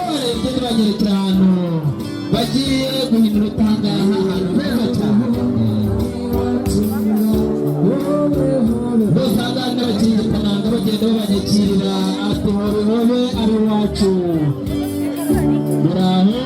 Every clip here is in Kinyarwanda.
intore igenda bagerekera ahantu bagiye guhindura utangaha ahantu heza cyane bose ahangaha n'abakiri igitananga bagenda babanyakirira ati hobe hobe ari iwacu muraho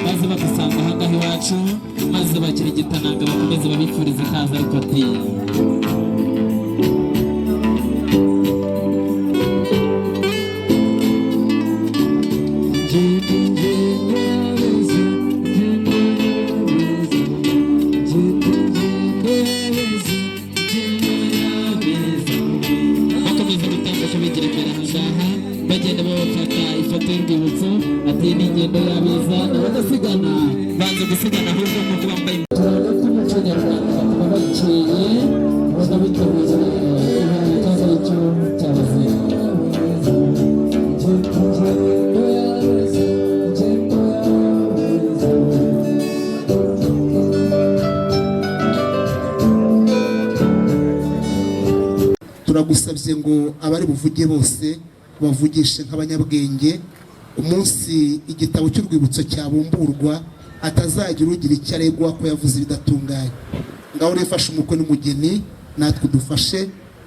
maze bagasanga ahangaha iwacu maze bakira igitananga bakomeze babifuriza ikaze ariko ati bakomeza gutambuka bigira imbere ahangaha bagenda babafata ifoto y'urwibutso ati n'ingendo y'abiza n'abadasigana banze gusigana ahubwo nk'uko bambaye uturanga tw'umuco nyarwanda bakaba bakeye ubona biteguye ibintu bitaza icyo cyabazira turagusabye ngo abari buvuge bose bavugishe nk'abanyabwenge umunsi igitabo cy'urwibutso cyabumburwa atazagira ugira icyo aregwa ko yavuze ibidatunganye ngaho rifashe umukwe n'umugeni natwe udufashe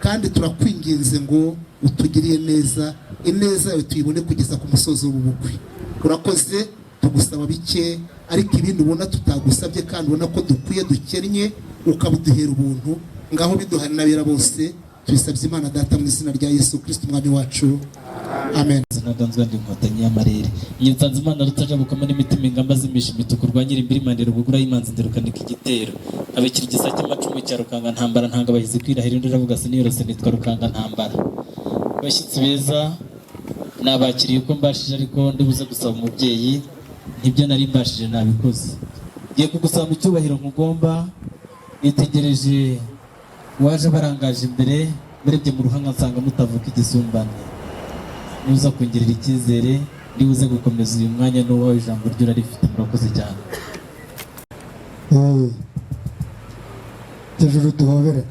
kandi turakwinginze ngo utugiriye neza ineza yawe tuyibone kugeza ku musozi w'ubukwe urakoze tugusaba bike ariko ibindi ubona tutagusabye kandi ubona ko dukwiye dukennye ukabuduhera ubuntu ngaho biduhana n'abera bose tubisabye Imana data mu izina rya Yesu Kristo umwami wacu amen. Zinaganzwa ndi Nkotanyi y'amarere nyinsanze Imana rutaja bukama n'imitima ingamba zimisha imituku rwanyira imbiri mandero bugura yimanze nderukanika igitero abekira igisake amacumu cya Rukanga ntambara ntanga bahizi kwirahira ndira vuga sinirose nitwa Rukanga ntambara bashyitsi beza nabakiriye uko mbashije ariko ndibuze gusaba umubyeyi nibyo nari mbashije nabikoze giye kugusaba mu cyubahiro nkugomba nitegereje waje barangaje imbere murebye mu ruhanga nsanga mutavuka igisumbane nuza kongerera icyizere ndibuze gukomeza uyu mwanya n'uwawe ijambo ryo rifite murakoze cyane hejuru duhobere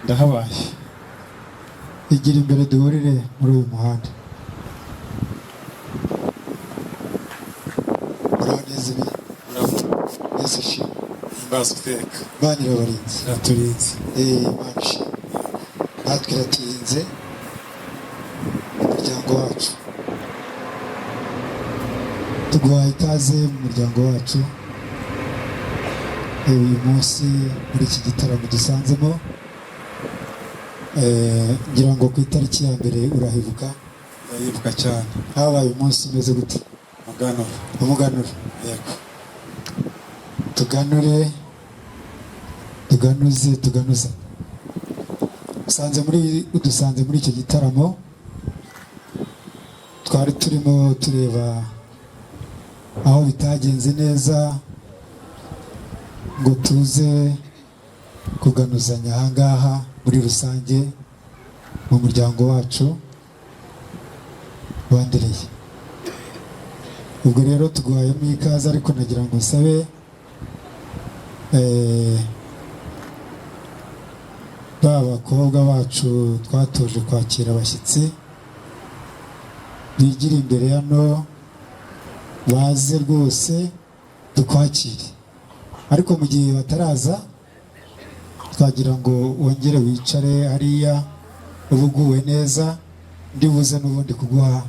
ndahabaye igira imbere duhurire muri uyu muhanda basuteka bani babarinze naturinze manshi natwe iraturinze umuryango wacu tuguhaye ikaze mu muryango wacu uyu munsi muri iki gitaramo dusanzemo ngira ngo ku itariki ya mbere urahibuka urahibuka cyane habaye umunsi umeze gute umuganura yego tuganuza udusanze muri icyo gitaramo twari turimo tureba aho bitagenze neza ngo tuze kuganuzanya ahangaha muri rusange mu muryango wacu wandereye ubwo rero tuguhayemo ikaze ariko nagira ngo nsabe ba bakobwa bacu twatoje kwakira abashyitsi bigira imbere hano baze rwose tukwakire ariko mu gihe bataraza twagira ngo wongere wicare hariya ubuguwe neza ndibuze n'ubundi kuguha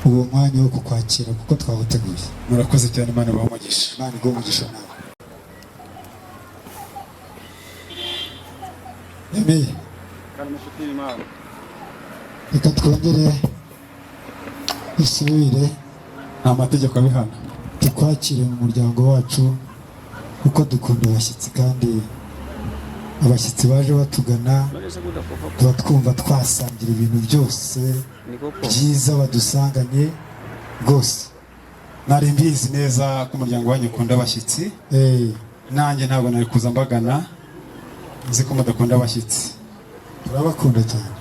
uwo mwanya wo kukwakira kuko twawuteguye. Murakoze cyane Imana ibahe Imana iguhe umugisha nawe. Yemeye reka twongere dusubire nta mategeko abihana tukwakire mu muryango wacu kuko dukunda abashyitsi kandi abashyitsi baje batugana tuba twumva twasangira ibintu byose byiza badusanganye rwose. nari mbizi neza ko umuryango wanyu ukunda abashyitsi, nanjye ntabwo nari kuza mbagana nzi ko mudakunda abashyitsi. turabakunda cyane.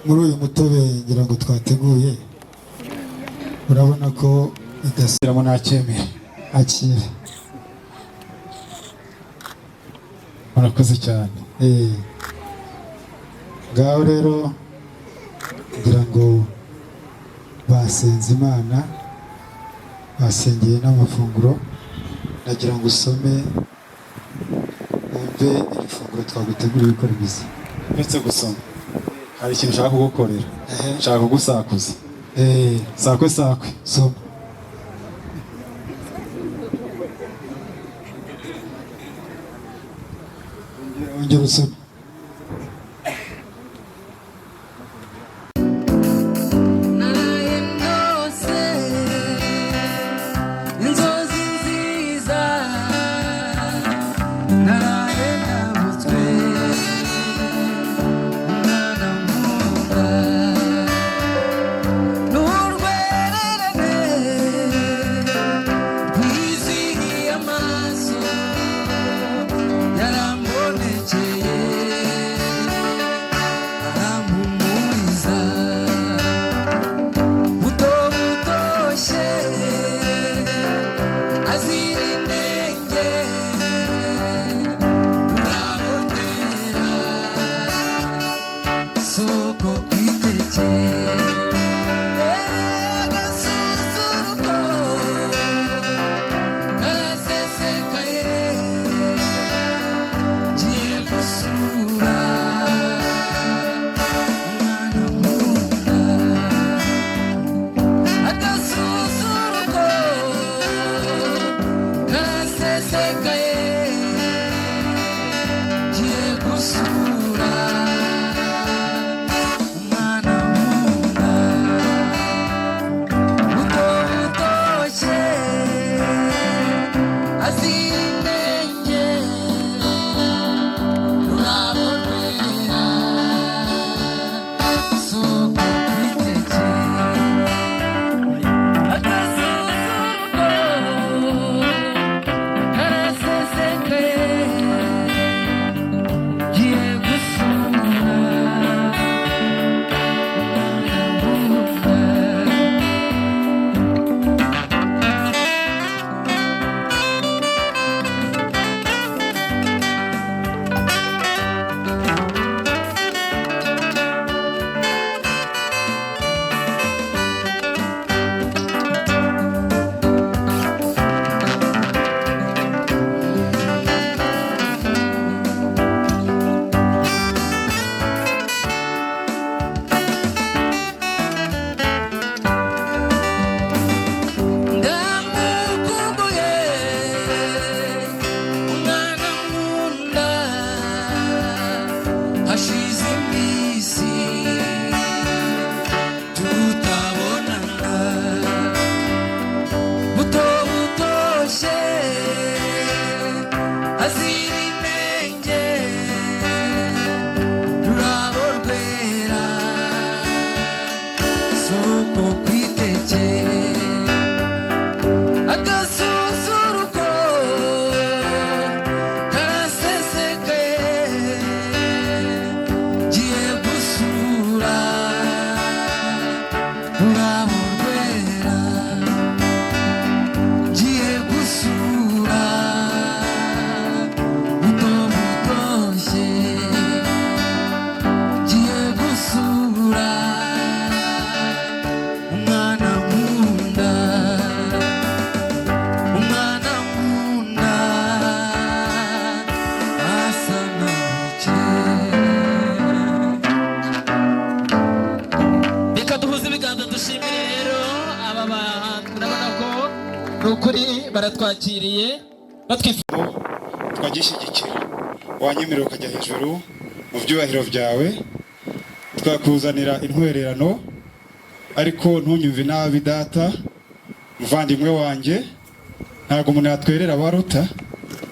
muri uyu mutobe ngira ngo twateguye urabona ko idasiramo nacyemeye. akira. murakoze cyane. ngaho rero ngira ngo basenze Imana, basengeye n'amafunguro, nagira ngo usome wumve iri funguro twaguteguriye uko rimeze. uretse gusoma hari ikintu nshaka kugukorera, nshaka kugusakuza. sakwe sakwe. soma. ongera usome. baratwakiriye twagishyigikira, wanyemerera ukajya hejuru mu byubahiro byawe, twakuzanira intwererano, ariko ntunyumve nabi data muvandimwe wanjye, ntabwo umuntu yatwerera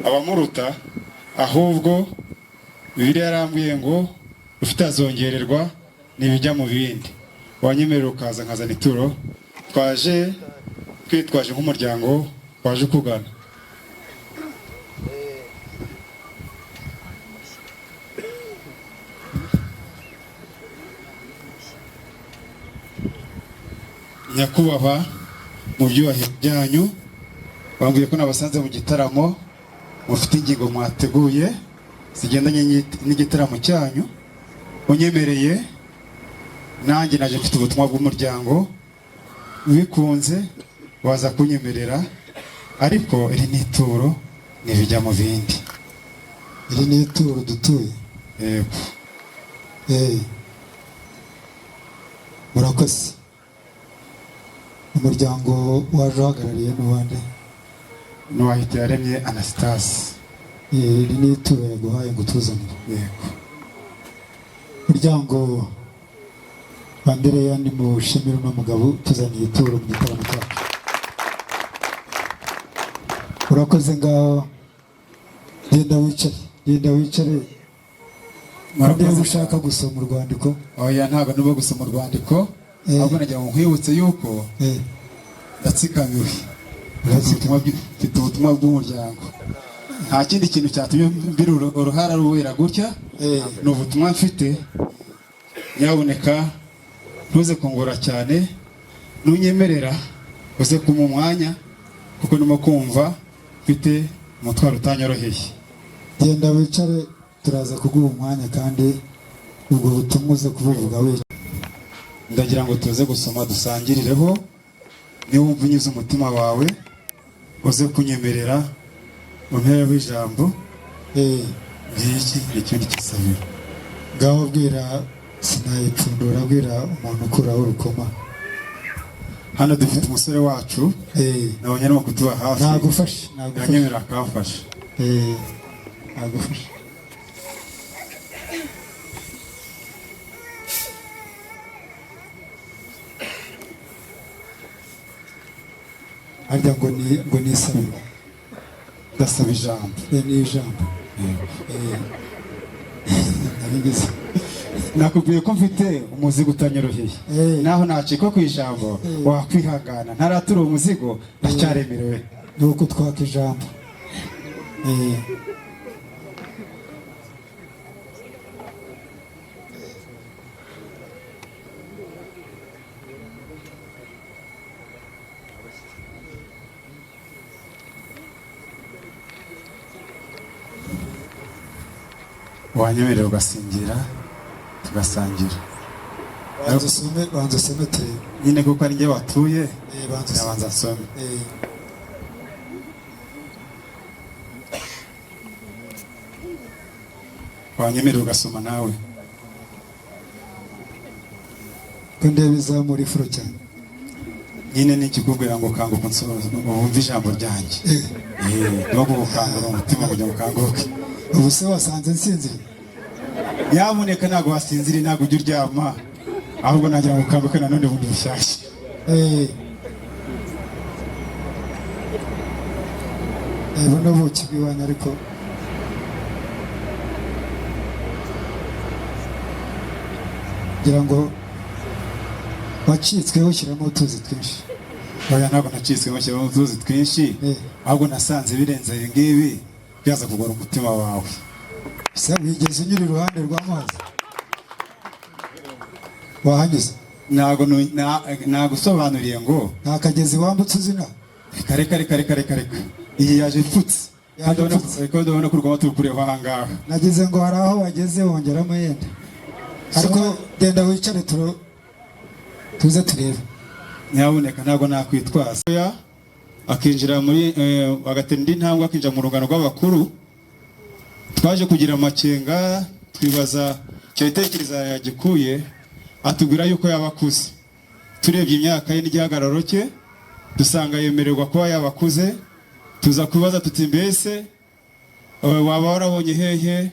abamuruta, ahubwo Bibiliya yarambwiye ngo ufite azongererwa n'ibijya mu bindi. Wanyemerera ukaza nkazana ituro, twaje twitwaje nk'umuryango waje kugana. Nyakubahwa mu byubahiro byanyu, bambwiye ko nabasanze mu gitaramo mufite ingingo mwateguye zigendanye n'igitaramo cyanyu. Unyemereye nanjye naje mfite ubutumwa bw'umuryango, bikunze waza kunyemerera, ariko iri ni ituro n'ibijya mu bindi. Iri ni ituro dutuye. Yego. Murakoze. Umuryango waje uhagarariye n'uwande? N'uwahitiyaremye Anastase. Iri ni ituro yaguhaye ngo utuzanire. Yego. Umuryango wa Andereya ni mushimire uno mugabo tuzaniye ituro mu gitaramo cyacu. Urakoze ngaho, genda wicare. Murakoze. Ushaka gusoma urwandiko? Oya, ntabwo ndimo gusoma urwandiko, ahubwo nagira ngo nkwibutse yuko ndatsikamiwe. Mfite ubutumwa bw'umuryango, nta kindi kintu cyatumye mbira uruhara ruwera gutya, ni ubutumwa mfite. Nyabuneka ntuze kungora cyane, nunyemerera uze kuma umwanya, kuko ndimo kumva mfite umutwaro utanyoroheye. Genda wicare, turaza kuguha umwanya, kandi ubwo butumwa uze kubuvuga wicaye. Ndagira ngo tuze gusoma dusangirireho, niba wumva unyuze umutima wawe uze kunyemerera untereho ijambo. Ngiki ikindi kisabiro. Ngaho bwira, sinayipfundura, bwira umuntu ukuraho urukoma. Hano dufite umusore wacu, nabonye arimo kutuba hafi. Nagufashe. Yanyemerera akafasha. Nagufashe. Harya ngo ni isabiro. Ndasaba ijambo. Ni ijambo. Nabigeze. Nakubwiye ko mfite umuzigo utanyoroheye, naho nacika ku ijambo wakwihangana. Ntaratura umuzigo, ndacyaremerewe. Nuko twaka ijambo. Wanyemerera ugasingira tugasangira. Banza usome turebe. Nyine kuko ari njye watuye, banza nsome. Wanyemerera ugasoma nawe. Ko ndeba izamura ifuro cyane. Nyine nikikubwira ngo kanguka wumve ijambo ryanjye. Niba kugukangura umutima kugira ngo ukanguke. Ubu se wasanze nsinziriye? Nyamuneka ntabwo wasinziriye, ntabwo ujya uryama, ahubwo nagira ngo ukanguke nanone bundi bushyashya. Buno buki bw'iwanyu, ariko ngira ngo wacitsweho ushyiramo utuzi twinshi. Oya, ntabwo nacitsweho ushyiramo utuzi twinshi, ahubwo nasanze birenze ibi ngibi byaza kugora umutima wawe. Se wigeze unyura iruhande rw'amazi? Wahanyuze? Nagusobanuriye ngo nta kagezi wambutse uzina. Reka iyi yaje ipfutse, ndabona ko urwamo turi kureba aha ngaha. Nagize ngo hari aho wageze wongeramo yenda, ariko genda wicare tuze turebe. Nyabuneka ntabwo nakwitwaza. Akinjira muri agatera indi ntambwe, akinjira mu rungano rw'abakuru. Twaje kugira amakenga, twibaza icyo itekereza yagikuye, atubwira yuko yabakuze. Turebye imyaka ye n'igihagararo cye, dusanga yemererwa kuba yabakuze. Tuza kubaza tuti mbese waba warabonye hehe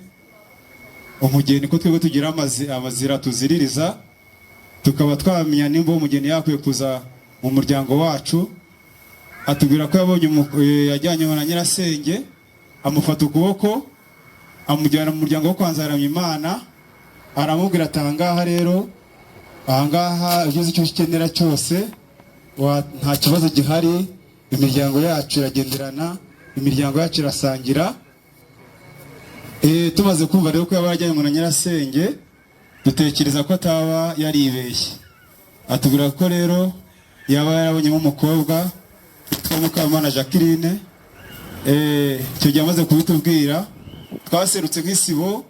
umugeni ko twebwe tugira amazira tuziririza, tukaba twamenya nimba umugeni yakwiye kuza mu muryango wacu. Atubwira ko yajyanye na nyirasenge, amufata ukuboko amujyana mu muryango wo kwa Nzaramyimana, aramubwira ati ahangaha rero, ahangaha ugeze icyo ukenera cyose nta kibazo gihari, imiryango yacu iragenderana, imiryango yacu irasangira. Tumaze kumva rero ko yaba yajyanye na nyirasenge, dutekereza ko ataba yaribeshye. Atubwira ko rero yaba yarabonyemo umukobwa witwa Mukamana Jacqueline. Icyo gihe amaze kubitubwira, twaserutse nk'isibo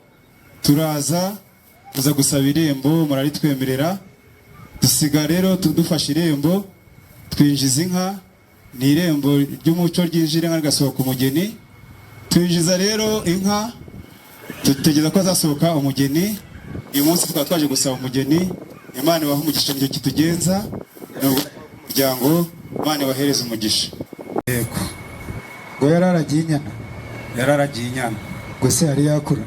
turaza gusaba irembo, muraritwemerera. Dusiga rero dufashe irembo, twinjiza inka. Ni irembo ry'umuco ryinjira inka rigasohoka umugeni. Twinjiza rero inka, dutegereza ko azasohoka umugeni. Uyu munsi tukaba twaje gusaba umugeni. Imana ibahe umugisha, nicyo kitugenza kugira ngo Imana ibahereze umugisha. Yego. Ngo yararagiye inyana. Yararagiye inyana. Gusa yari yakura.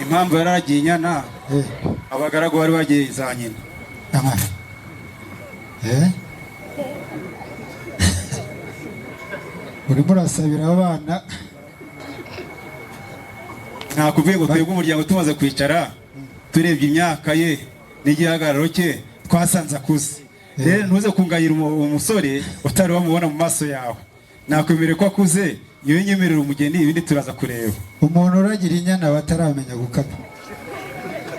Impamvu yararagiye inyana, abagaragu bari bagiye za nyina. Amafi. Urimo urasabira abana. Nta kuvuye ngo twebwe umuryango tumaze kwicara, turebye imyaka ye n'igihagararo cye, twasanze akuze. Rero ntuze kungayira umusore utari wamubona mu maso yawe. Nakwemere ko akuze, iyo nyemerera umugeni, ibindi turaza kureba. Umuntu uragira inyana bataramenya gukama.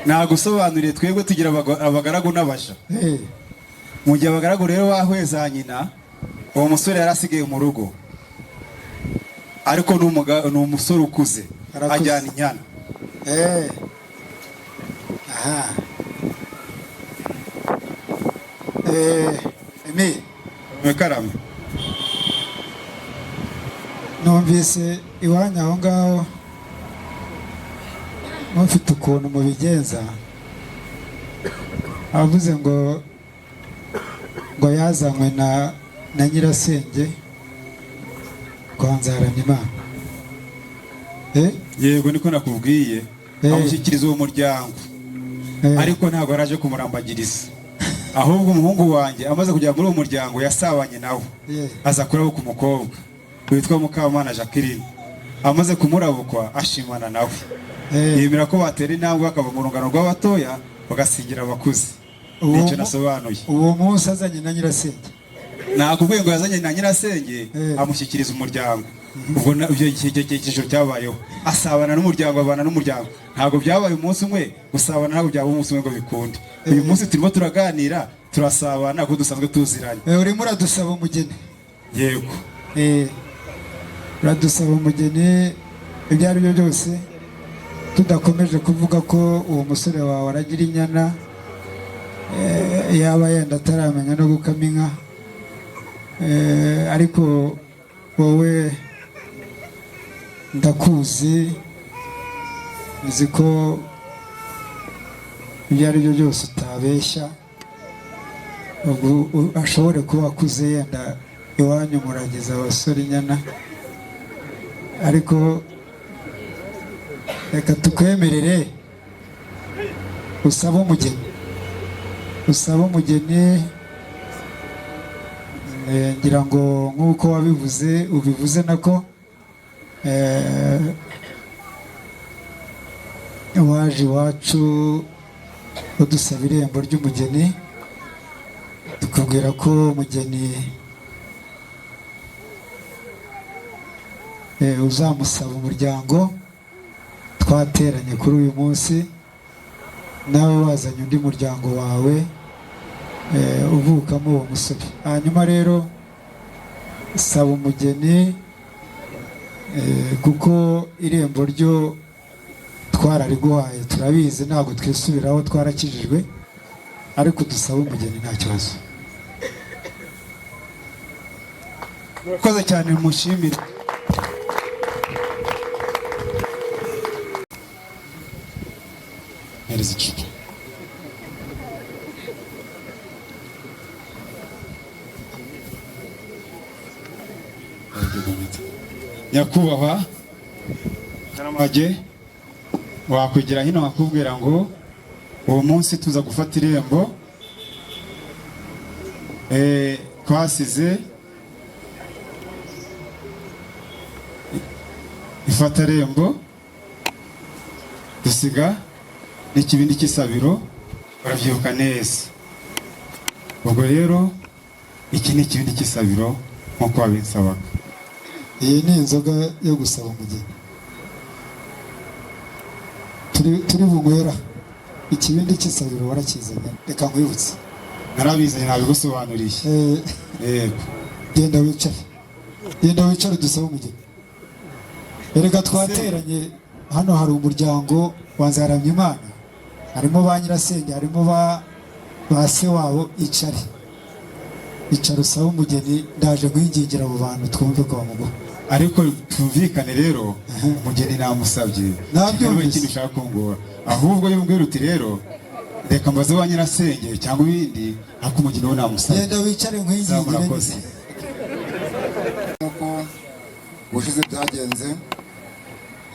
Nagusobanuriye, twebwe tugira abagaragu n'abaja. Mu gihe abagaragu rero bahweza nyina, uwo musore yarasigaye mu rugo, ariko ni umusore ukuze, ajyana inyana. Aha. Mekarame. Numvise iwanyu aho ngaho mufite ukuntu mubigenza. Avuze ngo yazanywe na nyirasenge kwa Nzaramyimana. Yego, niko nakubwiye. Amushyikiriza uwo muryango, ariko ntabwo araje kumurambagiriza. Ahubwo umuhungu wanjye amaze kujya muri uwo muryango yasabanye nawe, aza kurabo ku mukobwa witwa Mukamana Jacqueline. Amaze kumurabukwa ashimana nawe, yemera ko batera intambwe bakava mu rungano rw'abatoya bagasingira abakuze. Nicyo nasobanuye. Uwo munsi azanye na nyirasenge. Nakubwiye ngo yazanye na nyirasenge, amushyikiriza umuryango. Ubwo icyo cyiciro cyabayeho, asabana n'umuryango, abana n'umuryango. Ntabwo byabaye umunsi umwe, gusabana ntabwo byaba umunsi umwe ngo bikunde. Uyu munsi turimo turaganira, turasabana kuko dusanzwe tuziranye. Urimo uradusaba umugeni. Yego. Uradusaba umugeni, ibyo ari byo byose, tudakomeje kuvuga ko uwo musore wawe aragira inyana, yaba yenda ataramenya no gukama inka. Ariko wowe ndakuzi, nzi ko ibyo ari byo byose utabeshya. Ashobore kuba akuze, yenda iwanyu murageza abasore inyana, ariko reka tukwemerere usaba umugeni. Usaba umugeni, ngira ngo nk'uko wabivuze, ubivuze nako, waje iwacu udusaba irembo ry'umugeni, tukubwira ko umugeni uzamusaba umuryango twateranye kuri uyu munsi, nawe wazanye undi muryango wawe uvukamo uwo musore. Hanyuma rero saba umugeni, kuko irembo ryo twarariguhaye, turabizi, ntabwo twisubiraho, twarakijijwe, ariko dusaba umugeni nta kibazo. Murakoze cyane, mushimire. Hereza icupa. Nyakubahwa Karamage, wakwigira hino bakubwira ngo uwo munsi tuza gufata irembo twasize ifata rembo dusiga n'ikibindi cy'isabiro barabyibuka neza. Ubwo rero iki ni ikibindi cy'isabiro nk'uko babinsabaga. Iyi ni inzoga yo gusaba umugeni turi bunywera. Ikibindi cy'isabiro warakizanye, reka nkwibutse. Narabizanye nabigusobanuriye. Yego. Genda wicare dusaba umugeni. Erega twateranye hano, hari umuryango wa Nzaramyimana, harimo ba nyirasenge, harimo ba se wabo. Icara usaba umugeni, ndaje kwingingira abo bantu twumve ko bamuguha. Ariko tumvikane rero, umugeni namusabye ntabwo ikintu ushaka kungora, ahubwo yumvira uti rero reka mbaze ba nyirasenge cyangwa ibindi, ariko umugeni we namusabye. Genda wicare nkwingingire. Nk'uko ubushize byagenze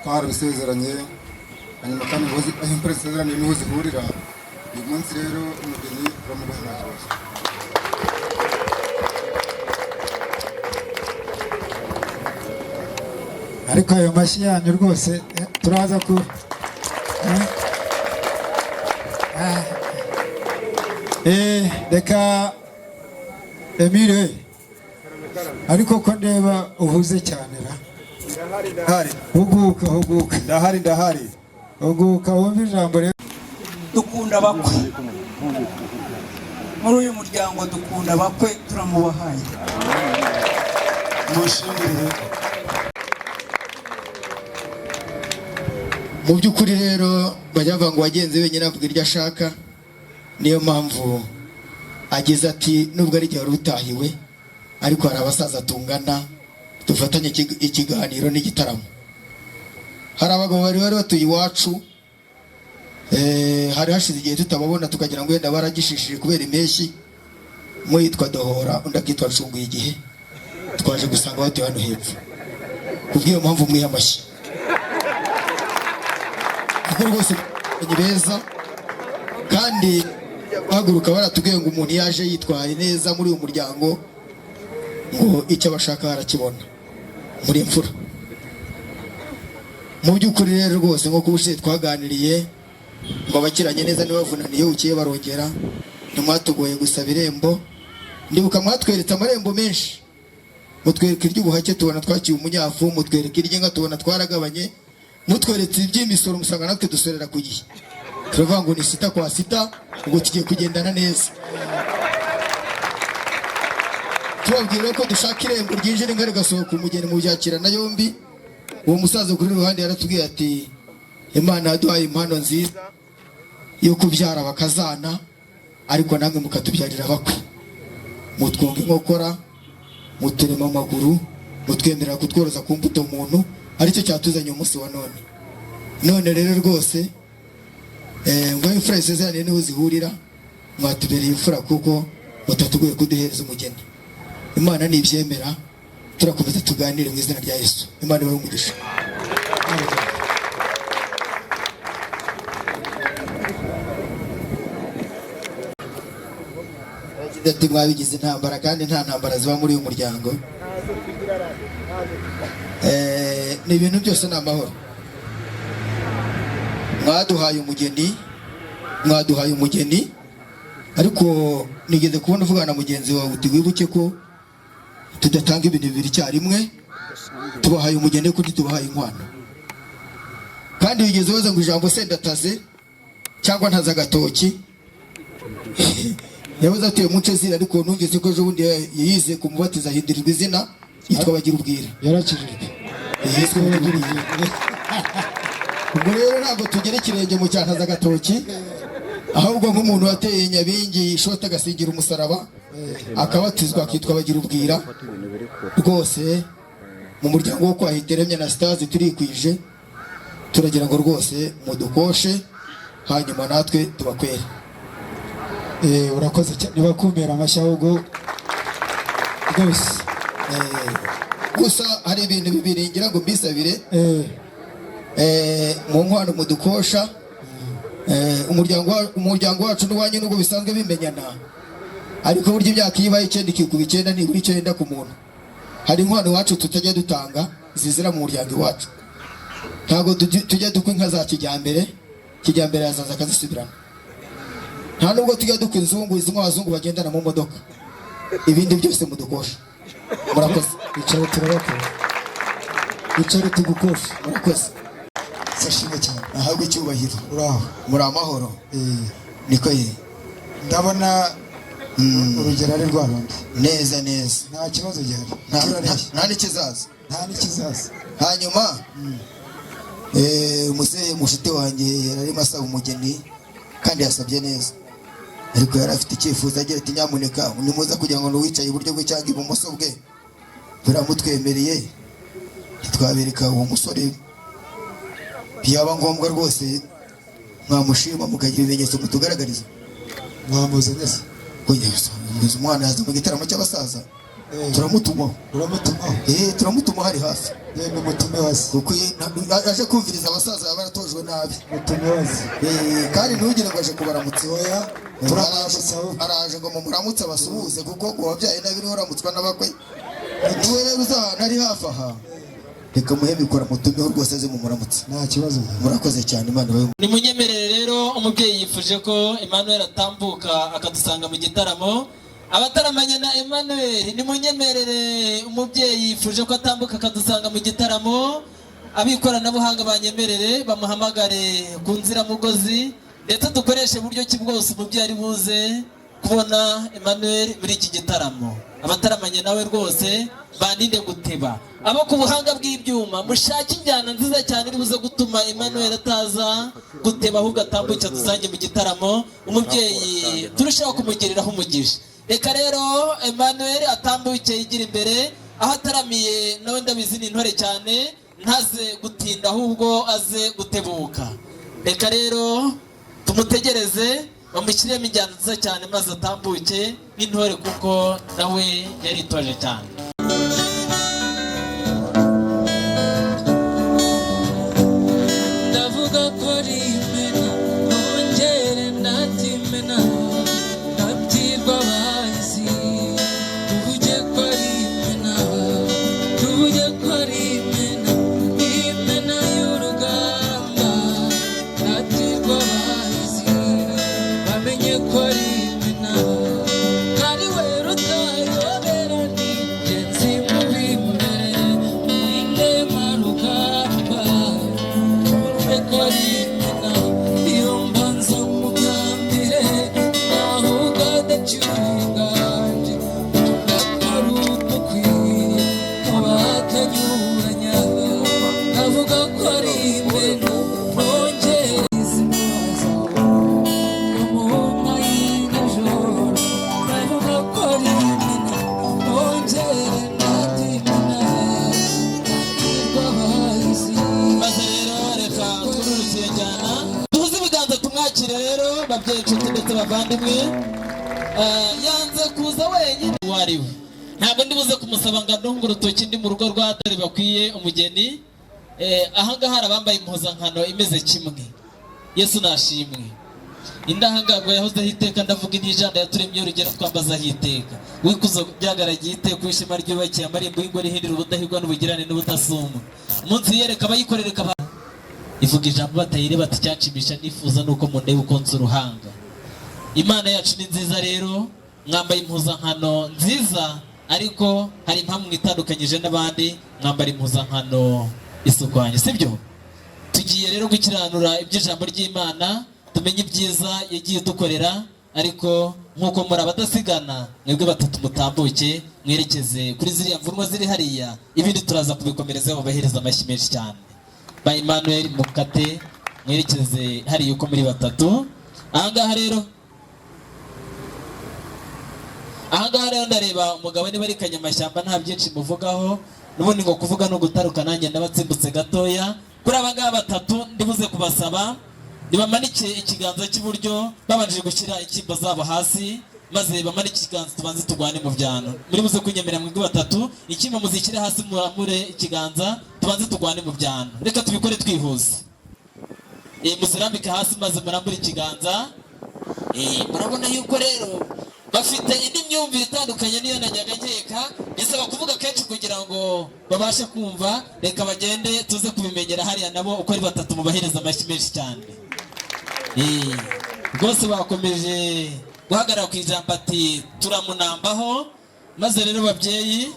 twarabisezeranye, hanyuma kandi aho imfura zisezeranye niho zihurira. Uyu munsi rero umugeni uramuguha nta kibazo. Ariko ayo mashyi yanyu rwose turaza ku reka Emile, ariko ko ndeba uhuze cyane ra. Huguka ndahari huguka wumve ijambo rero. Dukunda bakwe muri uyu muryango, dukunda bakwe, turamubahaye. mushimire. Mu by'ukuri rero bajya bavuga ngo wagenze wenyine avuga iryo ashaka. Niyo mpamvu agize ati nubwo ari igihe wari utahiwe, ariko hari abasaza tungana dufatanye ikiganiro n'igitaramo. Hari abagabo bari batuye iwacu, hari hashize igihe tutababona, tukagira ngo wenda baragishishije kubera impeshyi. Umwe yitwa Dohora, undi akitwa Ncunguye igihe. Twaje gusanga batuye hano hepfo, kubw'iyo mpamvu mwiha amashyi. Kuko rwose ni beza, kandi bahaguruka baratubwiye ngo umuntu yaje yitwaye neza muri uyu muryango, ngo icyo abashaka harakibona muri imfura. Mu by'ukuri rero rwose nk'uko ubushize twaganiriye ngo abakiranye neza ntibavunaniye, ukiye barongera. Ntimwatugoye gusaba irembo, ndibuka mwatweretse amarembo menshi, mutwereka iry'ubuhake tubona twakiye umunyafu, mutwereka iry'inka tubona twaragabanye, mutweretse iby'imisoro musanga natwe dusorera ku gihe. Turavuga ngo ni sita kwa sita, ubwo tugiye kugendana neza. Tubabwira ko dushaka irembo ryinjira inka rigasohoka umugeni mu byakirana yombi. Uwo musaza kuri ruhande yaratubwiye ati Imana yaduhaye impano nziza yo kubyara bakazana, ariko namwe mukatubyarira bakwe. Mutwunga inkokora, muturema amaguru, mutwemerera kutworoza ku mbuto muntu, aricyo cyatuzanye umunsi wa none. None rero rwose ngo imfura isezerane niho zihurira, mwatubereye imfura kuko mutatugoye kuduhereza umugeni. Imana nibyemera turakomeza tuganire mu izina rya Yesu. Imana ibahe umugisha. Ati mwabigize intambara, kandi nta ntambara ziba muri uyu muryango. Ni ibintu byose ni amahoro. Mwaduhaye umugeni, ariko nigeze kubona uvugana na mugenzi wawe uti wibuke ko tudatanga ibintu bibiri icyarimwe. Tubahaye umugeni kuko tubahaye inkwano, kandi wigeze waza ngo ijambo sendataze cyangwa ntaza agatoki. Yavuze ati muce zira, ariko nungeze ko ejo bundi yize kumubatiza ahindurirwa izina, yitwa Bagirubwira. Yarakijijwe. Ubwo rero ntabwo tugera ikirenge mu cyantaza agatoki, ahubwo nk'umuntu wateye Nyabingi ishota agasigira umusaraba akabatizwa akitwa Bagirubwira. Rwose mu muryango wo kwa Hiteremye na Stasi turikwije, turagira ngo rwose mudukoshe, hanyuma natwe tubakwere. Urakoze cyane, bakumera amashyi ahubwo rwose. Gusa hari ibintu bibiri ngira ngo mbisabire. mu nkwano mudukosha umuryango wacu n'uwanyu nubwo bisanzwe bimenyana, ariko burya imyaka iyo ibaye 9 ikikuba 9 nibura 9 ku muntu. Hari inkwano wacu tutajya dutanga zizira mu muryango wacu, ntago tujya dukwa inka za kijyambere yazaza akazisubirana, nta nubwo tujya dukwa inzungu, izi nk'abazungu bagendana mu modoka. Ibindi byose mudukosha. Murakoze. Icyo turabakora, icyo tugukosha. Murakoze. Sashimwe cyane. Ahabwe icyubahiro. Uraho. Muri amahoro. Niko ye. Ndabona urugero ari rwarundi. Neza. Nta kibazo gihari. Nta n'ikizaza. Hanyuma muzehe mushite wanjye yarimo asaba umugeni kandi yasabye neza, ariko yari afite icyifuzo agira ati nyamuneka nimuza kugira ngo nuwicaye iburyo bwe cyangwa ibumoso bwe turamutwemereye ntitwabereka uwo musore, byaba ngombwa rwose mwamushima mukagira ibimenyetso mutugaragariza. Mwamuzanye se? Oya, umwana yaza mu gitaramo cy'abasaza turamutumaho. Turamutumaho hari hafi. Yemwe mutume wase. Kuko aje kumviriza abasaza baratojwe nabi. Mutume wase. Kandi ntugire ngo aje kubaramutsa. Oya, araje ngo mumuramutse abasuhuze kuko wabyaye nabi niwe uramutswa n'abakwe. Niwe rero uzahana ari hafi aha. Reka muhe mikora mutumeho rwose aze mumuramutse. Nta kibazo. Murakoze cyane Imana bayo. Ni munyemerere rero umubyeyi yifuje ko Emmanuel atambuka akadusanga mu gitaramo. Abataramanya na Emmanuel ni munyemerere umubyeyi yifuje ko atambuka akadusanga mu gitaramo. Abikoranabuhanga banyemerere bamuhamagare ku nzira mugozi, ndetse dukoreshe buryo ki bwose umubyeyi ari buze kubona Emmanuel muri iki gitaramo. Abataramanya nawe rwose bandinde guteba. Abo ku buhanga bw'ibyuma mushake injyana nziza cyane iri buze gutuma Emmanuel ataza guteba ahubwo atambuke dusange mu gitaramo. Umubyeyi turushaho kumugiriraho umugisha. Reka rero Emmanuel atambuke yigira imbere aho ataramiye, nawe ndabizi ni intore cyane, ntaze gutinda ahubwo aze gutebuka. Reka rero tumutegereze bamushyiremo injyana nziza cyane maze atambuke n'intore kuko nawe yaritoje cyane. Ndavuga ko ari imena nongere ndatimena ndatirwa bahizi, tuvuge ko ari imena, tuvuge ko ari imena, imena y'urugamba ndatirwa bahizi, bamenye ko ari imena, kandi we rutayobera ni genzi mu b'imbere w'indema rugamba. Ko ari imena iyo mbanza mugambire naho ugadacunganje ndakora udukwiye abatanyuranya. Ndavuga ko ari imena nongere izimaza umuhuma y'ijoro. Ndavuga ko ari imena nongere ndatimena irwa bahizi. Maze rero reka twururukiye cyane duhuze ibiganza tumwakire rero babyeyi inshuti ndetse bavandimwe. Yanze kuza wenyine uwo ari we, ntabwo ndibuze kumusaba ngo adunge urutoki ndi mu rugo rwa dore bakwiye umugeni. Ahangaha hari abambaye impuzankano imeze kimwe. Yesu nashimwe. Indahangarwa yahozeho iteka, ndavuga intijanda yaturemye urugero twambazaho iteka. Wikuzo byagaragiye iteka, wishima ryubakiye amarembo y'ingo rihindira ubudahigwa n'ubugirane n'ubudasumba. Umunsi yereka abayikorereka ivuga ijambo batayire bati cyacimisha nifuza nuko mundeba uko nzi uruhanga. Imana yacu ni nziza rero, mwambaye impuzankano nziza, ariko hari impamvu mwitandukanyije n'abandi, mwambara impuzankano isukwanye, sibyo? Tugiye rero gukiranura iby'ijambo ry'Imana, tumenye ibyiza yagiye dukorera, ariko nkuko muri abadasigana mwebwe batatu mutambuke mwerekeze kuri ziriya mvurwa ziri hariya, ibindi turaza kubikomerezaho bahereza amashyi menshi cyane. Ba Emmanuel mukate mwerekeze hariya uko muri batatu. Ahangaha rero ndareba umugabo niba ari Kanyamashyamba nta byinshi muvugaho, n'ubundi ngo kuvuga no gutaruka nanjye ndabatsimbutse gatoya. Kuri abangaba batatu ndibuze kubasaba nibamanike ikiganza cy'iburyo babanje gushyira inkimbo zabo hasi, maze bamanike ikiganza tubanze tugwane mu byano. Muri buze kunyemerera mwebwe batatu inkimbo muzishyire hasi muramure ikiganza tubanze tugwane mu byano, reka tubikore twihuze. Muzirambike hasi maze murambure ikiganza. Murabona yuko rero bafite indi myumvire itandukanye niyo najyaga nkeka, bisaba kuvuga kenshi kugira ngo babashe kumva. Reka bagende tuze kubimenyera hariya nabo uko ari batatu mubahereza amashyi menshi cyane. Rwose bakomeje guhagarara ku ijambo ati turamunambaho. Maze rero babyeyi,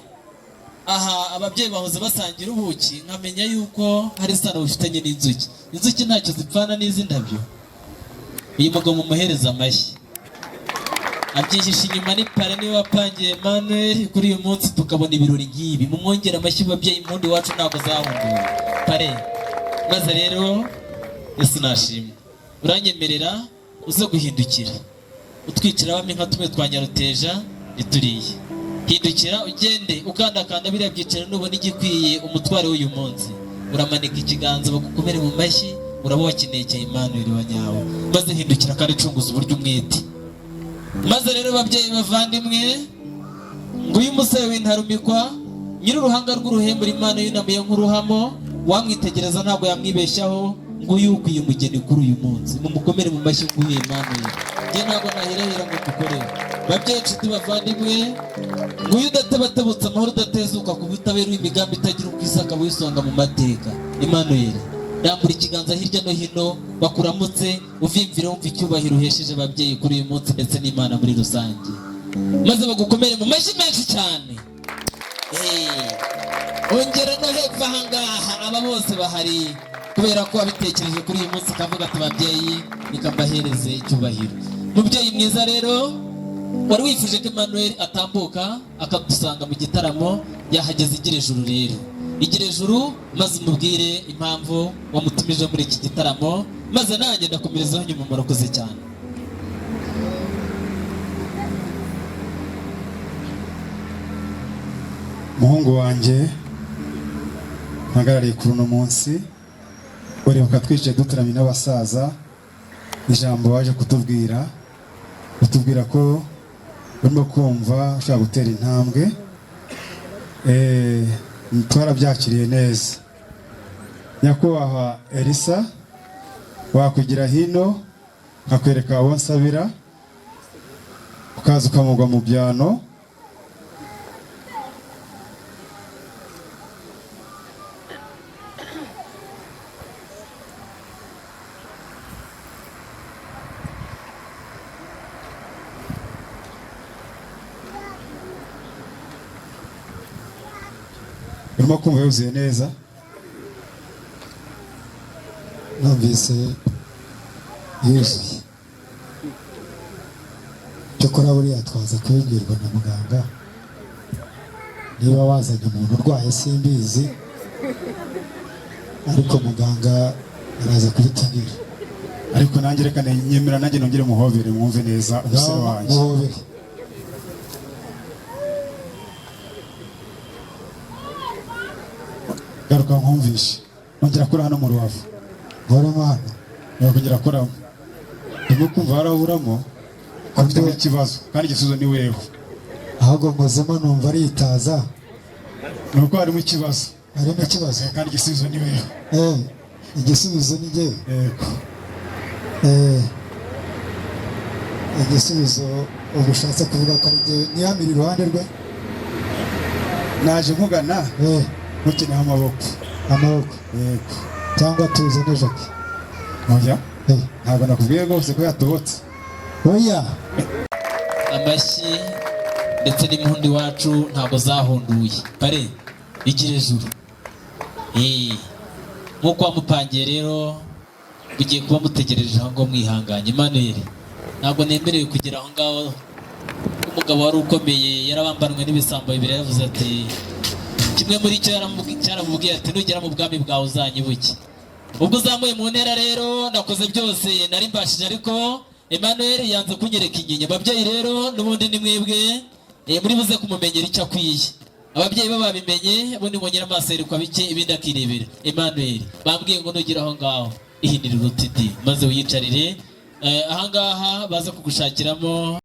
aha ababyeyi bahoze basangira ubuki, nkamenya yuko hari isano bifitanye n'inzuki. Inzuki ntacyo zipfana n'izi ndabyo. Uyu mugabo mumuhereza amashyi. Abyihishe inyuma ni pare niwe wapangiye Emmanuel kuri uyu munsi tukabona ibirori nk'ibi. Mumwongera amashyi babyeyi, impundu iwacu ntabwo zahunduye. Pare, maze rero Yesu nashimwe. Uranyemerera uze guhindukira utwikira abami nka tumwe twa Nyaruteja ituriye. Hindukira ugende ukandakanda biriya byicaro, nubona igikwiye umutware w'uyu munsi uramanika ikiganza bagukomere mu mashyi, uraba wakinekeye Emmanuel wa nyawe. Maze hindukira kandi cunguza uburyo umwete. Maze rero babyeyi bavandimwe, nguyu umusore w'intarumikwa, nyir'uruhanga rw'uruhembe Imana yunamuye nk'uruhamo, wamwitegereza ntabwo yamwibeshyaho. Nguyu ukwiye umugeni kuri uyu munsi, mumukomere mu mashyi nguyu Emmanuel. Njye ntabwo nahirahira ngo mukorere. Babyeyi nshuti bavandimwe, nguyu udatebatebutse amahoro udatezuka ku butabera w'imigambi itagira uko isa akaba wisonga mu mateka. Emmanuel, rambura ikiganza hirya no hino bakuramutse, uvimvire wumva icyubahiro uhesheje ababyeyi kuri uyu munsi ndetse n'Imana muri rusange. Maze bagukomere mu mashyi menshi cyane. Ongera no hepfo ahangaha aba bose bahari, kubera ko wabitekereje kuri uyu munsi kavuga ati babyeyi reka mbahereze icyubahiro. Mubyeyi mwiza rero, wari wifuje ko Emmanuel atambuka akadusanga mu gitaramo, yahageze igira ejuru rero. Igira ejuru maze umubwire impamvu wamutumije muri iki gitaramo, maze nanjye ndakomerezaho nyuma. Murakoze cyane. Muhungu wanjye mpagarariye kuri uno munsi, uribuka twicaye dutaramiye n'abasaza, ijambo waje kutubwira ko urimo kumva ushaka gutera intambwe. Twarabyakiriye neza. Nyakubahwa Elisa, wakugira hino nkakwereka abo nsabira, ukaza ukamugwa mu byano. Urimo kumva yuzuye neza? Numvise yuzuye. Cyokora buriya twaza kubibwirwa na muganga. Niba wazanye umuntu urwaye simbizi, ariko muganga araza kubitubwira. Ariko nanjye reka nyemera nanjye nongere muhobere mwumve neza umusore wanjye. Muhobere. Garuka nkumvishe. Nongera kora hano mu Rubavu. Horamo hano. Nongera koramo. Ndimo kumva haraburamo afite ikibazo kandi igisubizo ni wewe. Ahubwo muzima numva aritaza. Nuko harimo ikibazo. Harimo ikibazo kandi igisubizo ni wewe. Igisubizo ni jye. Yego. Igisubizo ubushatse kuvuga ko ari jye niyamira iruhande rwe. Naje nkugana. Mukeneye amaboko. Amaboko. Yego. Cyangwa tuze n'ejoki. Oya. Ntabwo nakubwiye rwose ko yatobotse. Oya. Amashyi ndetse n'impundu iwacu ntabwo zahunduye. Pare, igira ejuru. Nk'uko wamupangiye rero, ugiye kuba mutegereje aho ngo mwihanganye. Emmanuel, ntabwo nemerewe kugera aho ngaho. Umugabo wari ukomeye yarabambanwe n'ibisambo bibiri, yavuze ati kimwe muri cyo cyaramubwiye ati nugera mu bwami bwawe uzanyibuke. Ubwo uzamuye mu ntera rero nakoze byose nari mbashije, ariko Emmanuel yanze kunyereka inyinya. Ababyeyi rero n'ubundi ni mwebwe muri buze kumumenyera icyo akwiye. Ababyeyi bo babimenye, ubundi ngongera amaso yerekwa bike ibindi akirebera. Emmanuel, bambwiye ngo nugera aho ngaho ihindira urutiti maze wiyicarire ahangaha baza kugushakiramo.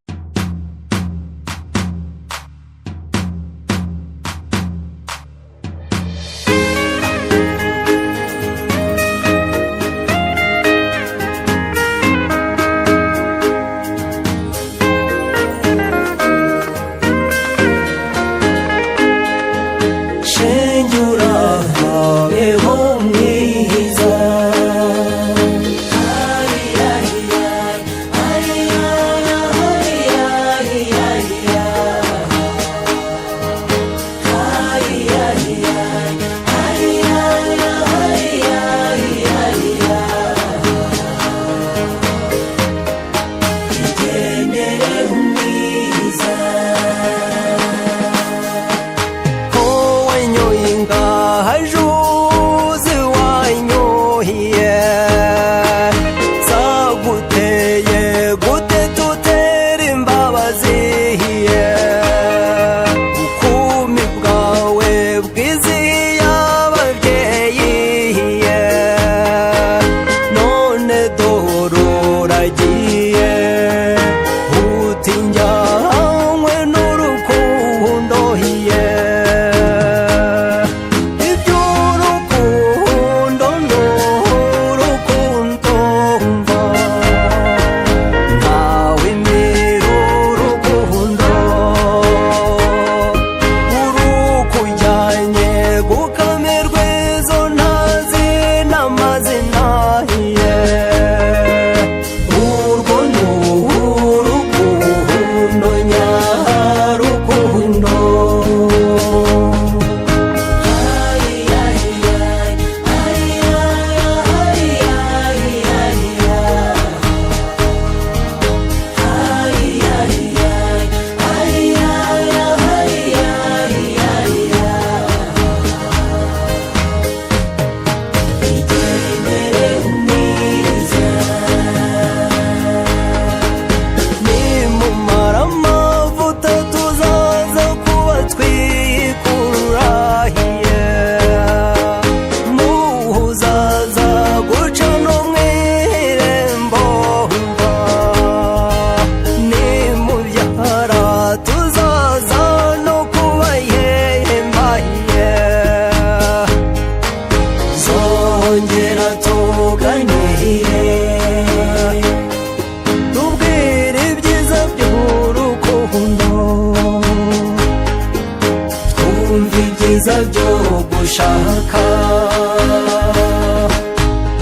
gushaka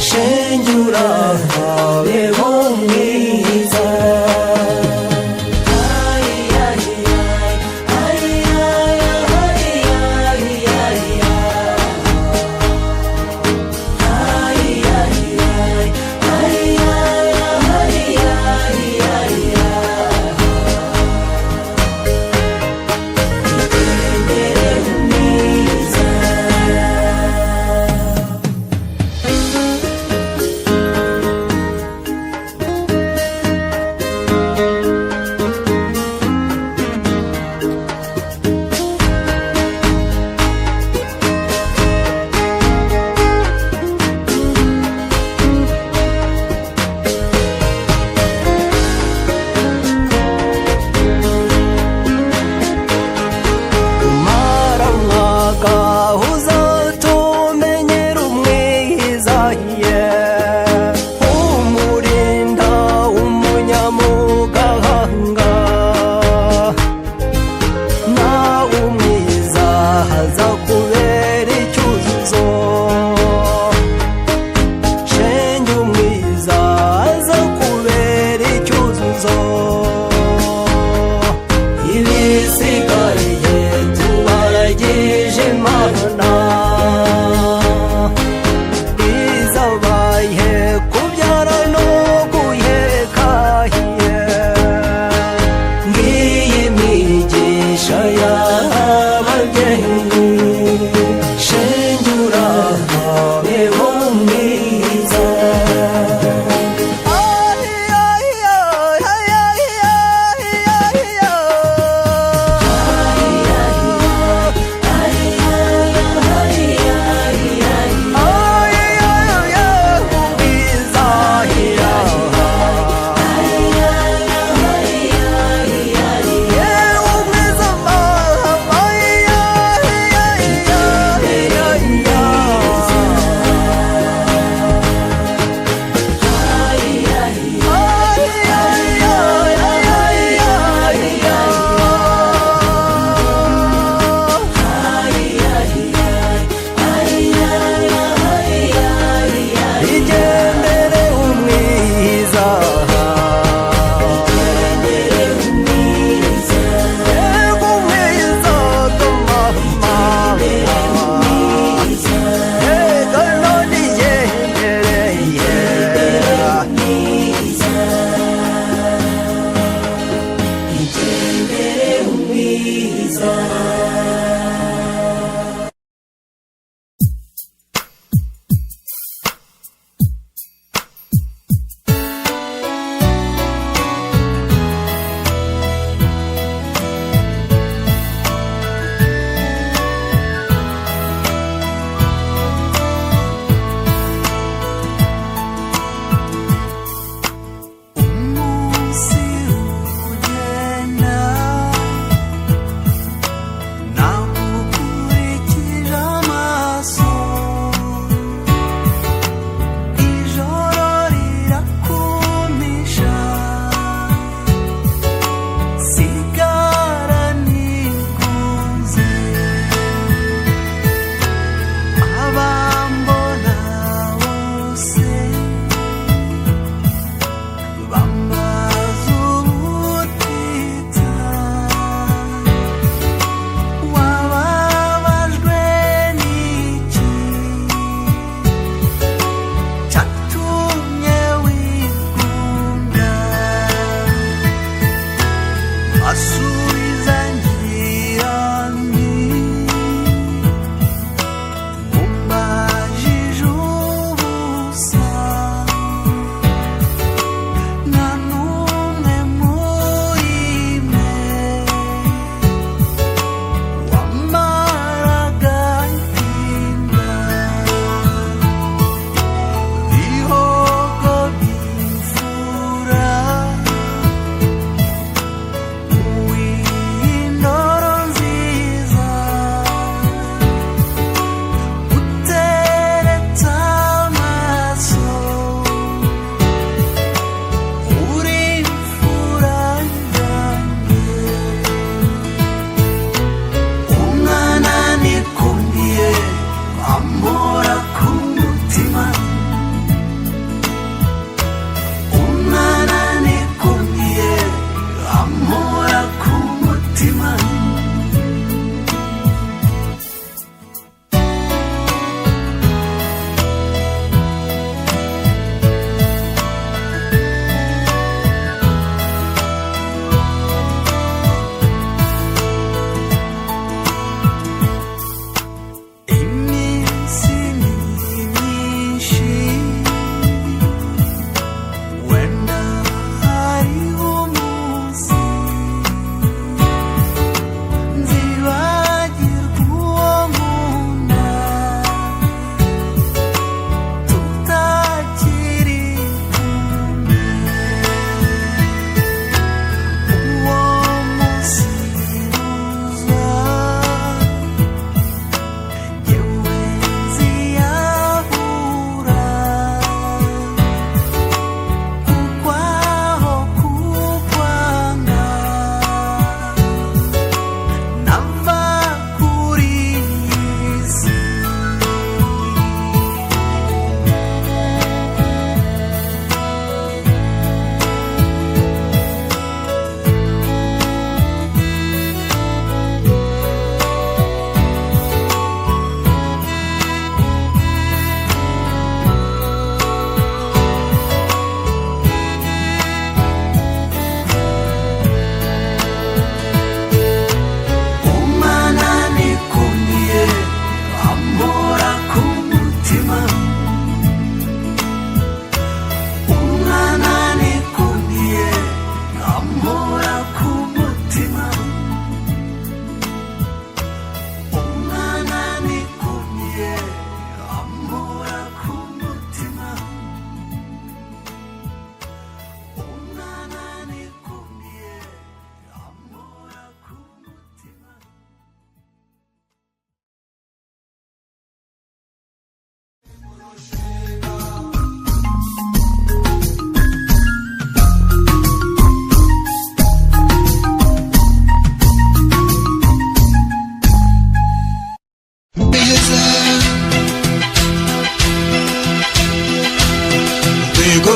shenge urabeho mwiza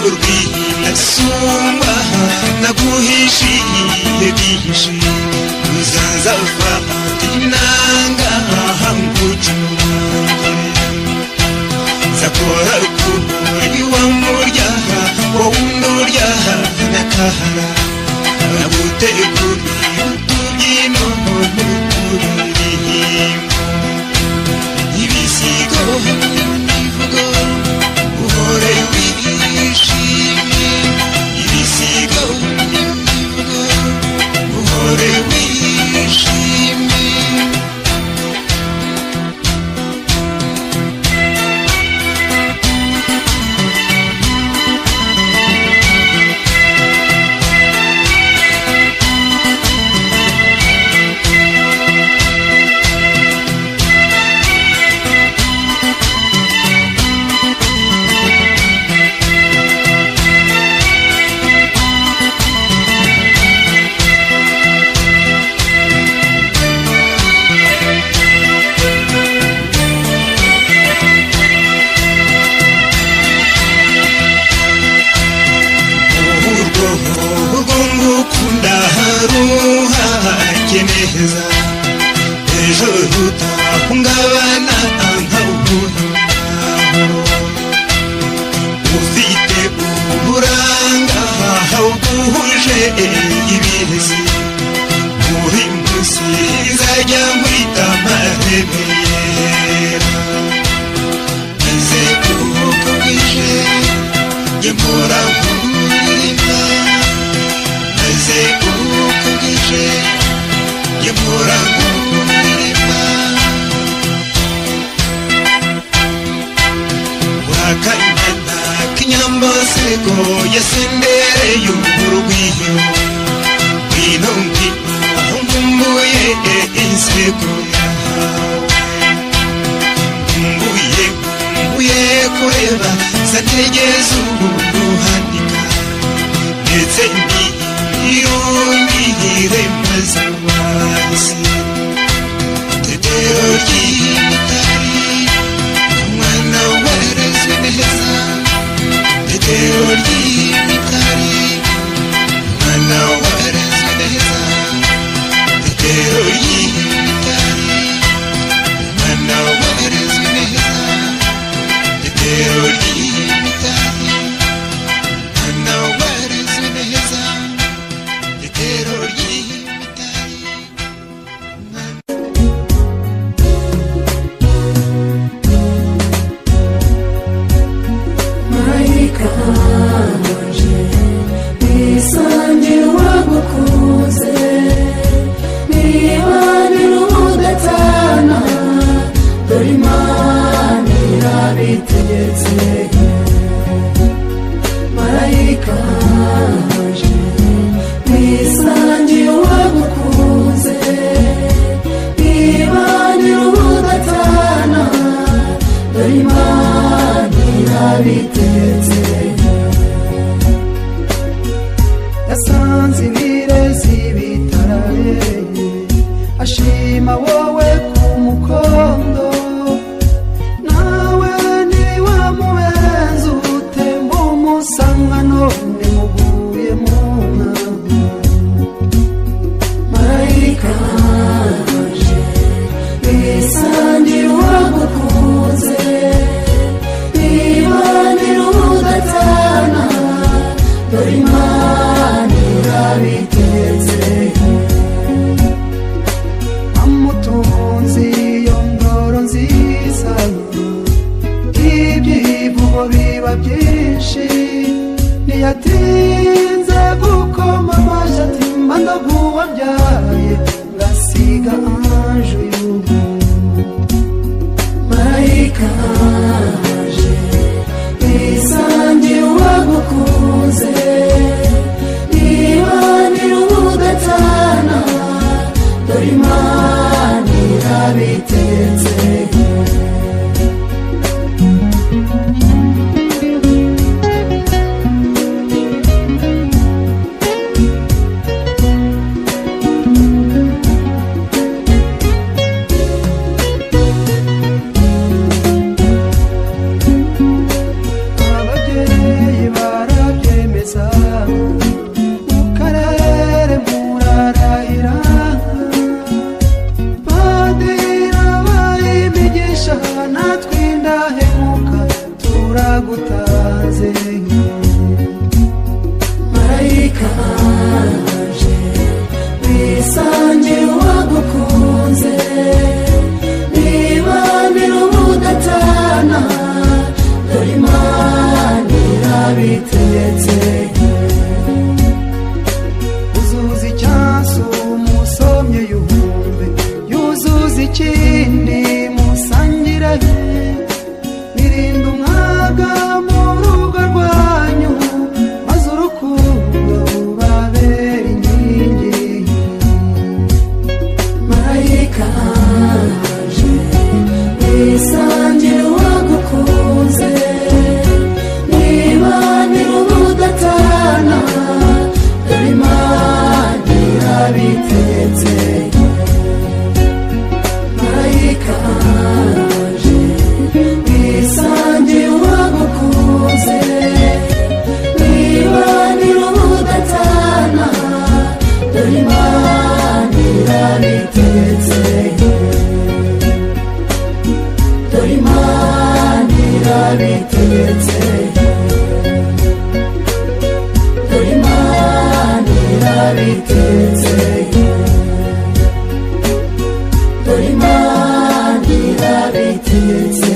rw'inasumba naguhishiye byinshi uzaza ufata inanga ngucuranga zakora kuri wa murya wowe undurya nakahara naguteguriye utubyino n'uturirimbo ibisigo n'ivugo uhore wishimye ibisigo n'ivugo uhore wishimye neza ejo rutahungabana nkawuhuraho ufite uburanga buhuje ibirezi muri munsi zajya nkwita maremera maze kuko bwije gemura nkuririmba maze kuko bwije gemura nkuririmba wakanyana kinyambasego yasendereye urugwiyo ngwino ngwino nkumbuye inseko yahawe nkumbuye kureba zategeza uburuhanika ndetse niyongire maze wahise tetero ry'imitari umwana warezwe neza tetero ry'imitari umwana warezwe neza tetero ry'imitari umwana warezwe neza tetero ry'imitari umwana warezwe neza tetero ry'imitari marayika wanje nisangira uwagukunze nibanira ubudatana dore imana irabitegetse marayika wanje nisangira uwagukunze nibanira ubudatana dore imana irabitegetse yasanze ibirezi bitaraye ashima wowe ku mukondo nawe niwe mubenzi utemba umusanga none muguye mu ntango marayika wanje wisangira uwagukunze nibanira ubudatana dore imana irabitegetse amutunzi iyo ndoro nziza ibyivugo biba byinshi ntiyatinze gukoma amashyi ati mba ndaguwabyaye ngasiga anjo y'ubu marayika wanje wisangira uwagukunze nibanira ubudatana dore imana irabitegetse abesha natwe indahemuka turagutaze marayika aje wisangiye uwagukunze nibanira ubudatana dore Imana irabitetse uzuza icyansi umusomye yumve yuzuza ikindi musangire nirinde umwaga mu rugo rwanyu maze urukundo rubabera inkingi marayika aje wisangiye uwagukunze nibanira ubudatana dore Imana irabitetse marayika aje wisangiye uwagukunze nibanira ubudatana dore Imana irabitetse dore Imana irabitetse dore Imana irabitetse dore Imana irabitetse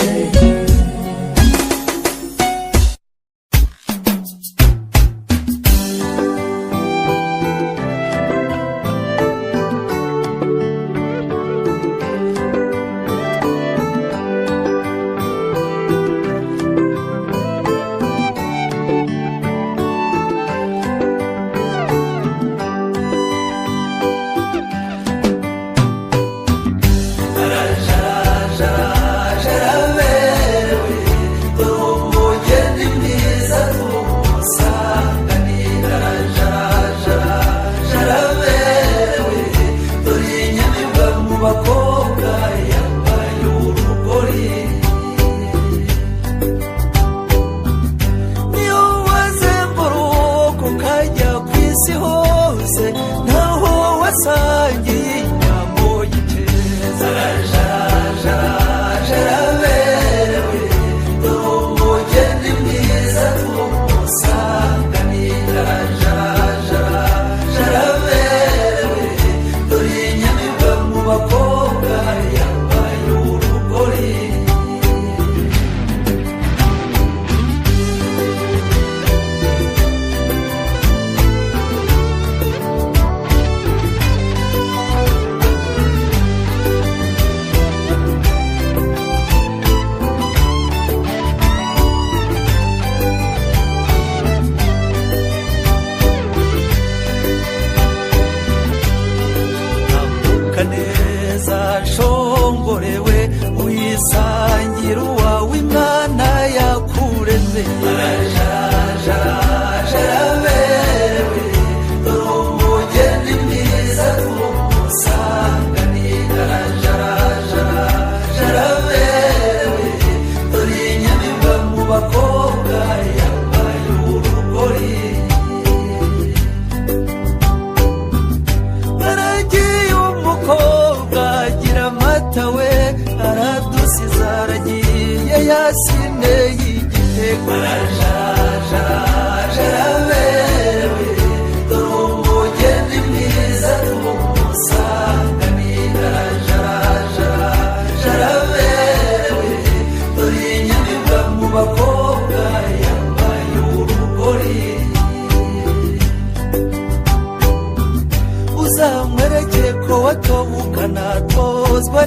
uzamwerekeko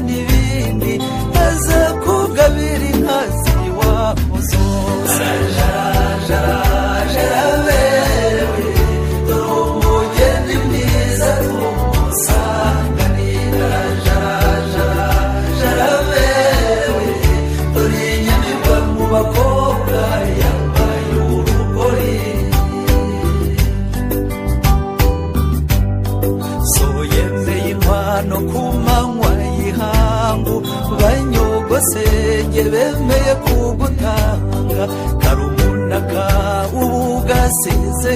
n'ibindi aza kugabira inka ziwabo zose jaraberewe dore umugeni mwiza tumusanganira jaraberewe dore inyamibwa mu bakobwa yambaye urugori so yemeye inkwano ku manywa y'ihangu banyogosenge bemeye kugutanga karumunaka ubu gasize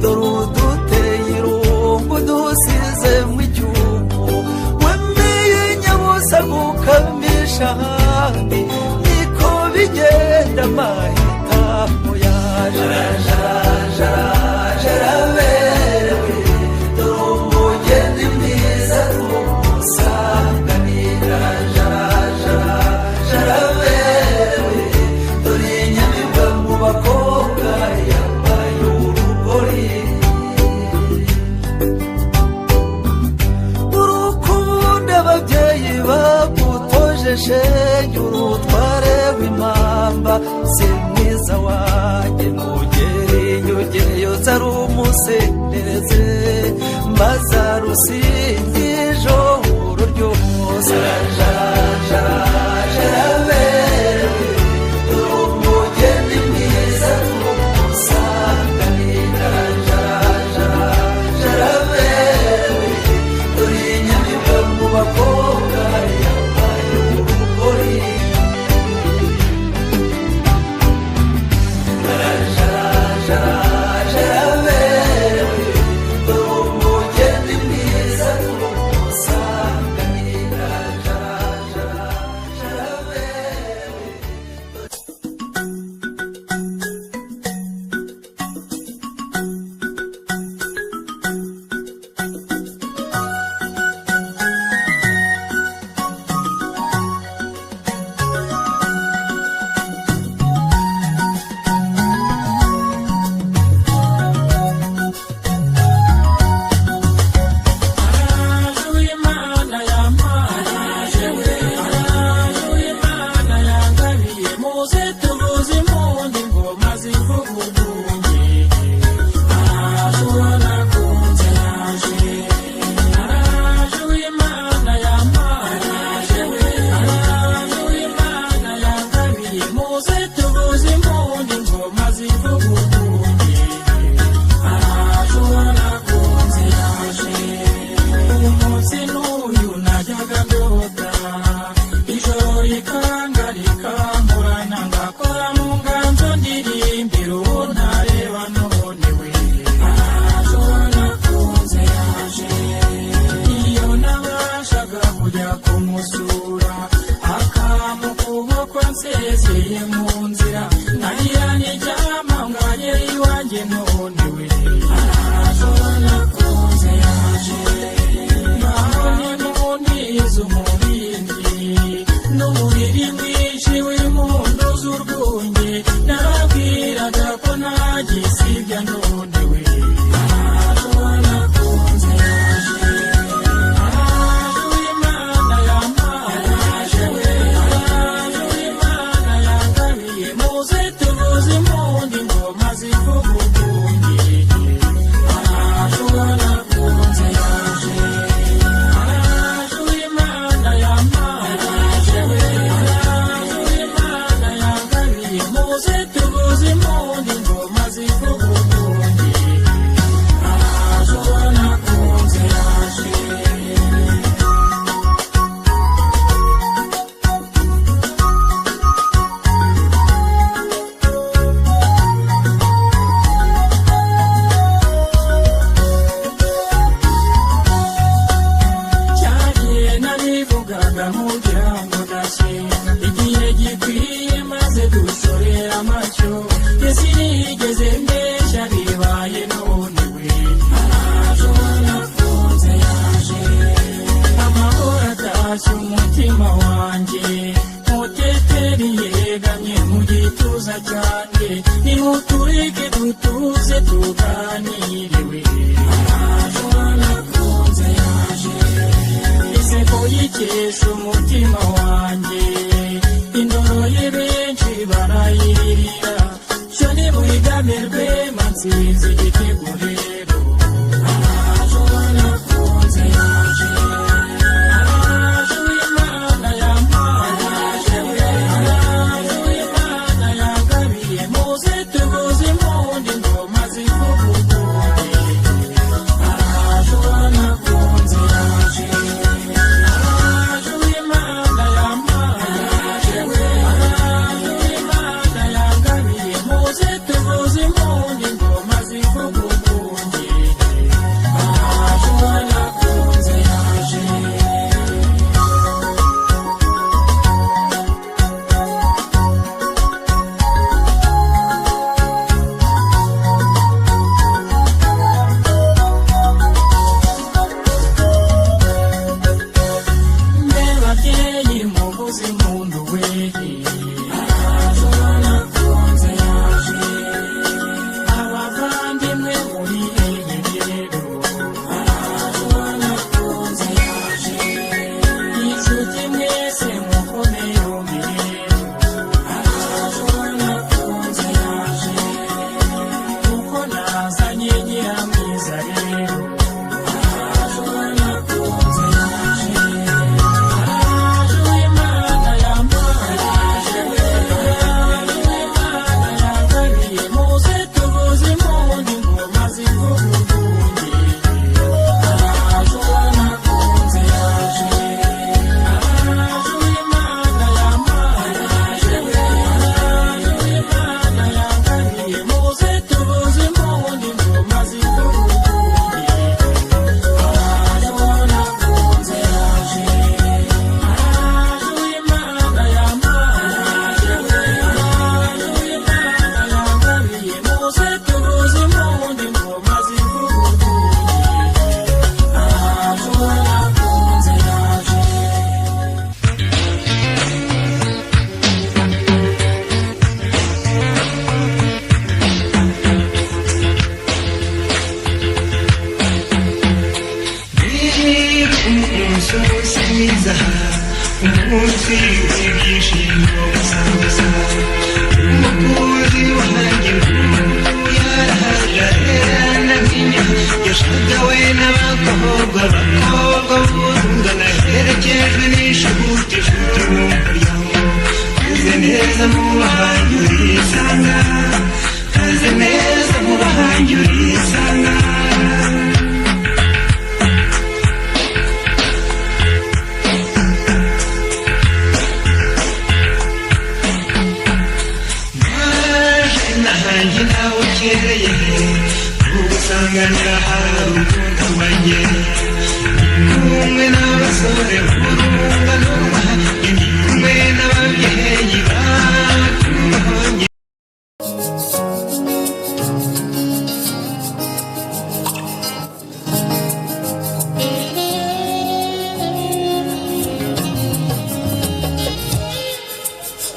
dore uduteye irungu dusize mu icyuho wemeye nyabusa gukamira uganisha ahandi niko bigenda amahitamo yaje araberewe dore umugeni mwiza tumusanganira araberewe dore inyamibwa mu bakobwa yambaye urugori urukundo ababyeyi bagutoje shenge urutware w'impamba si mwiza wanjye mugeri inyogeye zari umusendereze maze arusingi ijoro ryose araberewe dore umugeni mwiza tumusanganira araberewe dore inyamibwa mu bakobwa yambaye urugori araberewe dore umugeni mwiza tumusanganira kaze neza mu bahanyi urisanga kaze neza mu bahanyi urisanga nahanjye nawe ukereye ugusanganira hari urukundo wanjye kumwe n'abasore b'urungano ndi kumwe n'ababyeyi batubonye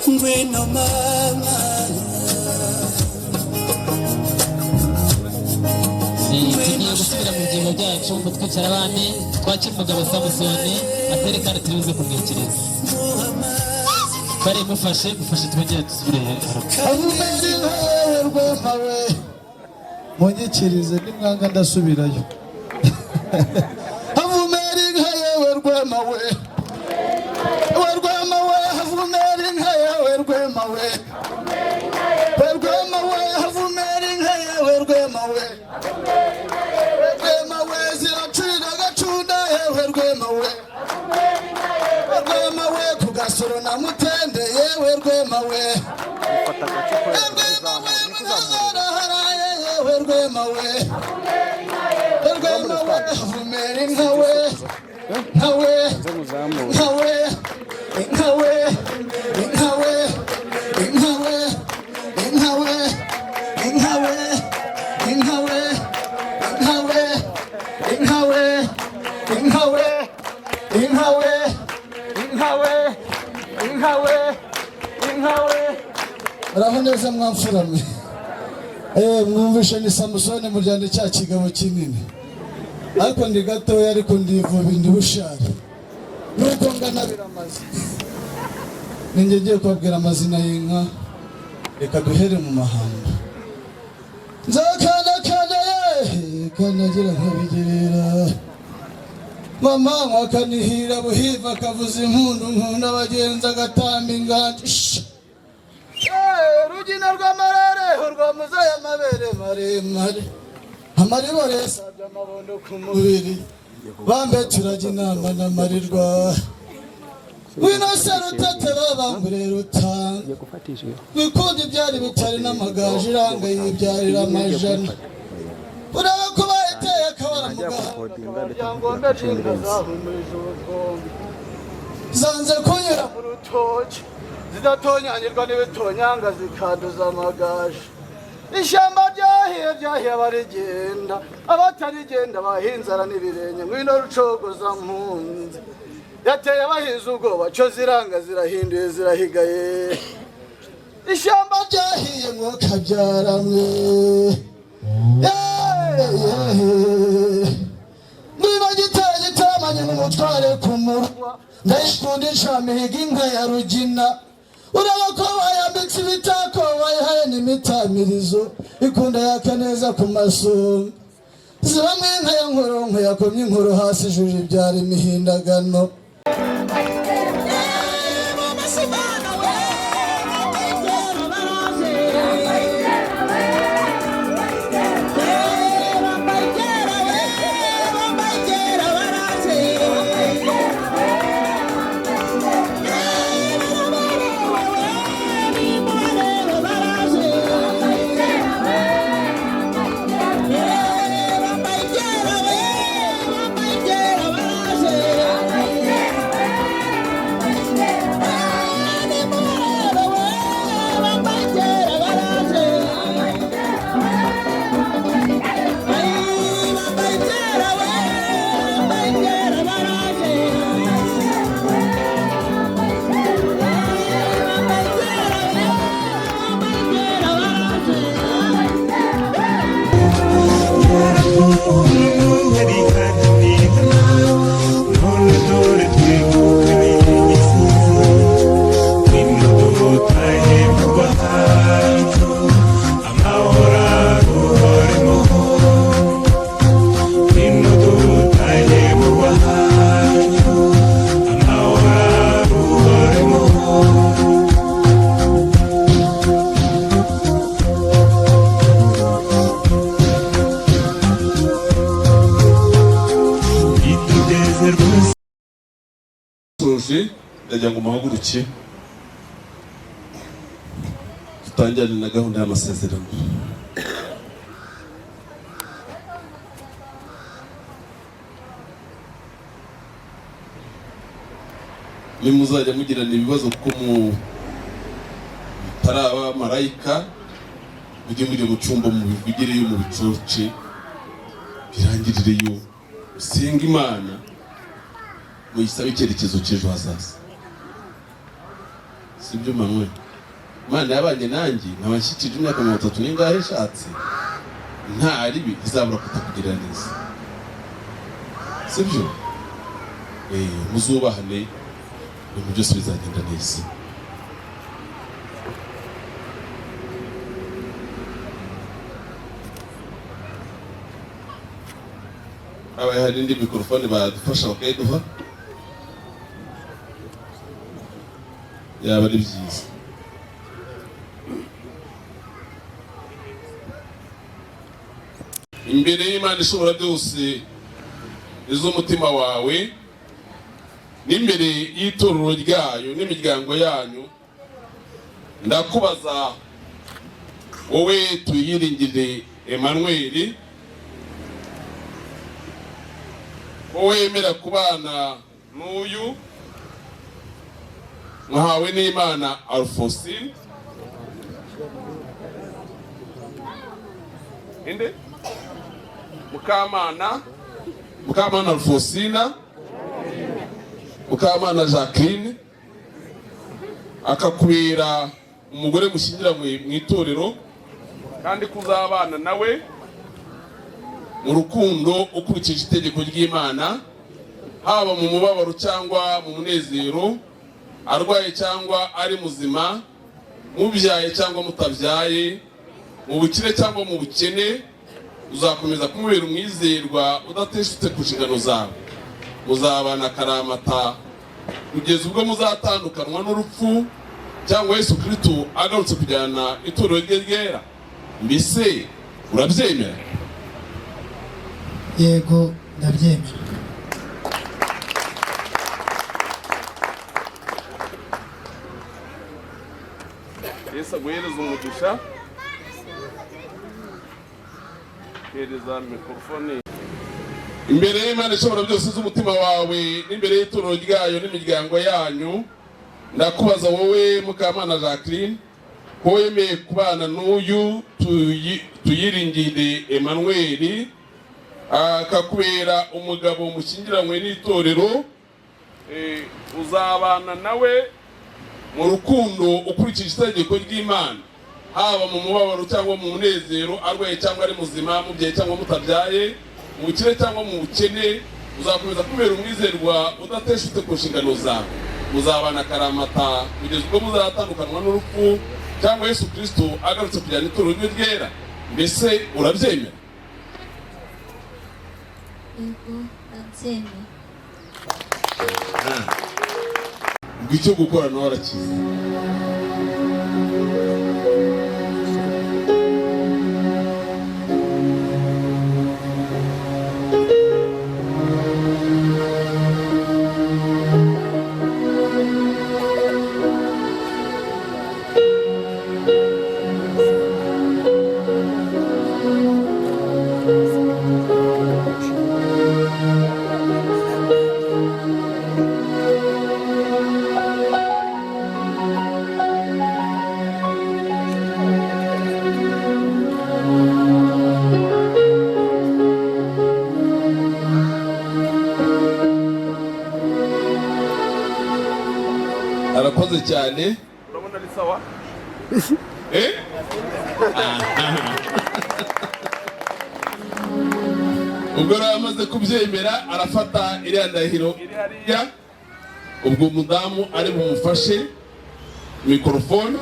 ngwino mama tugiye gusubira mu ngingo byacu ngo twicara abami twakira umugabo Samusoni aterekane turibuze kumwikiriza bari mufashe twongere dusubire Avumeri nkawe rwema we munyikirize nimwanga ndasubirayo Avumeri nkawe rwema we rwema we Avumeri nkawe rwema we rwema we Avumeri nkawe rwema we rwema we ziracira gacunda yewe rwema we rwema we kugasoro na mutende yewe rwema we rwema we mugahora haraye yewe rwema we rwema we Avumeri nkawe nkawe nkawe nkawe nkawe nkawe nkawe nkawe nkawe nkawe nkawe nkawe nkawe nkawe nkawe nkawe araho neza mwamfurame mwumvishe ni Samusoni muryande cya kigabo kinini ariko ndi gatoya ariko ndivuba ndi bushari nuko ngana biramaze ninjye ngiye kubabwira amazina y'inka reka duhere mu mahamba nzakandakanda ye kandagira nkabigerera mama nkakanihira buhiva akavuza impundu nkunda abagenzi agatamba inganje rugina rw'amarare urwamuza y'amabere maremare amaribore sabye amabondo ku mubiri bambe turajya inama n'amarirwa wino se rutate babangure rutanga wikundi ibyari bitari n'amagaju iranga yibyarira amajana uraba ko bayiteye akabara mugahanga n'inka zahumurije ubukombe zanze kunyura mu rutoki zidatonyanyirwa n'ibitonyanga zikanduza amagaju ishyamba ryahiye abarigenda abatarigenda bahinzara n'ibirenge ngwino rucogoza mpunzi yateye abahinze ubwoba cyo ziranga zirahinduye zirahigaye ishyamba ryahiye mwokabyara mwe ngwino gitamanye n'umutware ku murwa ndayikunda incamihiga inka ya rugina uraba ko wayambitse ibitako wayihaye n'imitamirizo ikunda yaka neza ku masonga zibamwe inka ya nkoronko yakomye inkuru hasi ijuru ibyara imihindagano Yeah. ndagira ngo muhaguruke tutangirane na gahunda y'amasezerano. Nimuzajya mugirana ibibazo kuko mutaraba marayika, mujye mujya mu cyumba mubivugireyo mu bicoce birangirireyo, usenga Imana muyisabe icyerekezo cy'ejo hazaza. Sibyo Manuel? Imana yabanye nanjye nkabashyikije imyaka 30 n'ingahe ishatse nta ribi izabura kutakugirira neza. Sibyo? Muzubahane ibintu byose bizagenda neza. Abaye hari indi mikrofone badufasha bakayiduha yaba ari byiza. Imbere y'Imana ishobora byose iz'umutima wawe n'imbere y'itorero ryayo n'imiryango yanyu, ndakubaza wowe tuyiringire Emmanuel, wowe wemera kubana n'uyu muhawe n'Imana Alphonsine inde Mukamana Alphonsine, Mukamana Jacqueline, akakubera umugore mushyingiranywe mu itorero, kandi kuzabana nawe mu rukundo ukurikije itegeko ry'Imana, haba mu mubabaro cyangwa mu munezero, arwaye cyangwa ari muzima, mubyaye cyangwa mutabyaye, mu bukire cyangwa mu bukene, uzakomeza kumubera umwizerwa udateshutse ku nshingano zawe. Muzabana akaramata kugeza ubwo muzatandukanwa n'urupfu cyangwa Yesu Kristo agarutse kujyana itorero rye ryera. Mbese urabyemera? Yego, ndabyemera. Yesu aguhereza umugisha. Hereza mikrofone. Imbere y'Imana ishobora byose z'umutima wawe n'imbere y'itorero ryayo n'imiryango yanyu, ndakubaza wowe Mukamana Jacqueline, ko wemeye kubana n'uyu tuyiringire Emmanuel, akakubera umugabo mushyingiranywe n'itorero, uzabana nawe mu rukundo ukurikije itegeko ry'Imana, haba mu mubabaro cyangwa mu munezero, arwaye cyangwa ari muzima, mubyaye cyangwa mutabyaye, mu bukire cyangwa mu bukene, uzakomeza kubera umwizerwa udateshutse ku nshingano zawe. Muzabana akaramata kugeza ubwo muzatandukanwa n'urupfu cyangwa Yesu Kristo agarutse kujyana itorero rye ryera. Mbese urabyemera? Yego, ndabyemera. Ubwo icyo gukora nawe arakizi. Arakoze cyane. Urabona ari sawa? Ubwo amaze kubyemera arafata iriya ndahiro iri hariya, ubwo umudamu ari bumufashe mikrofone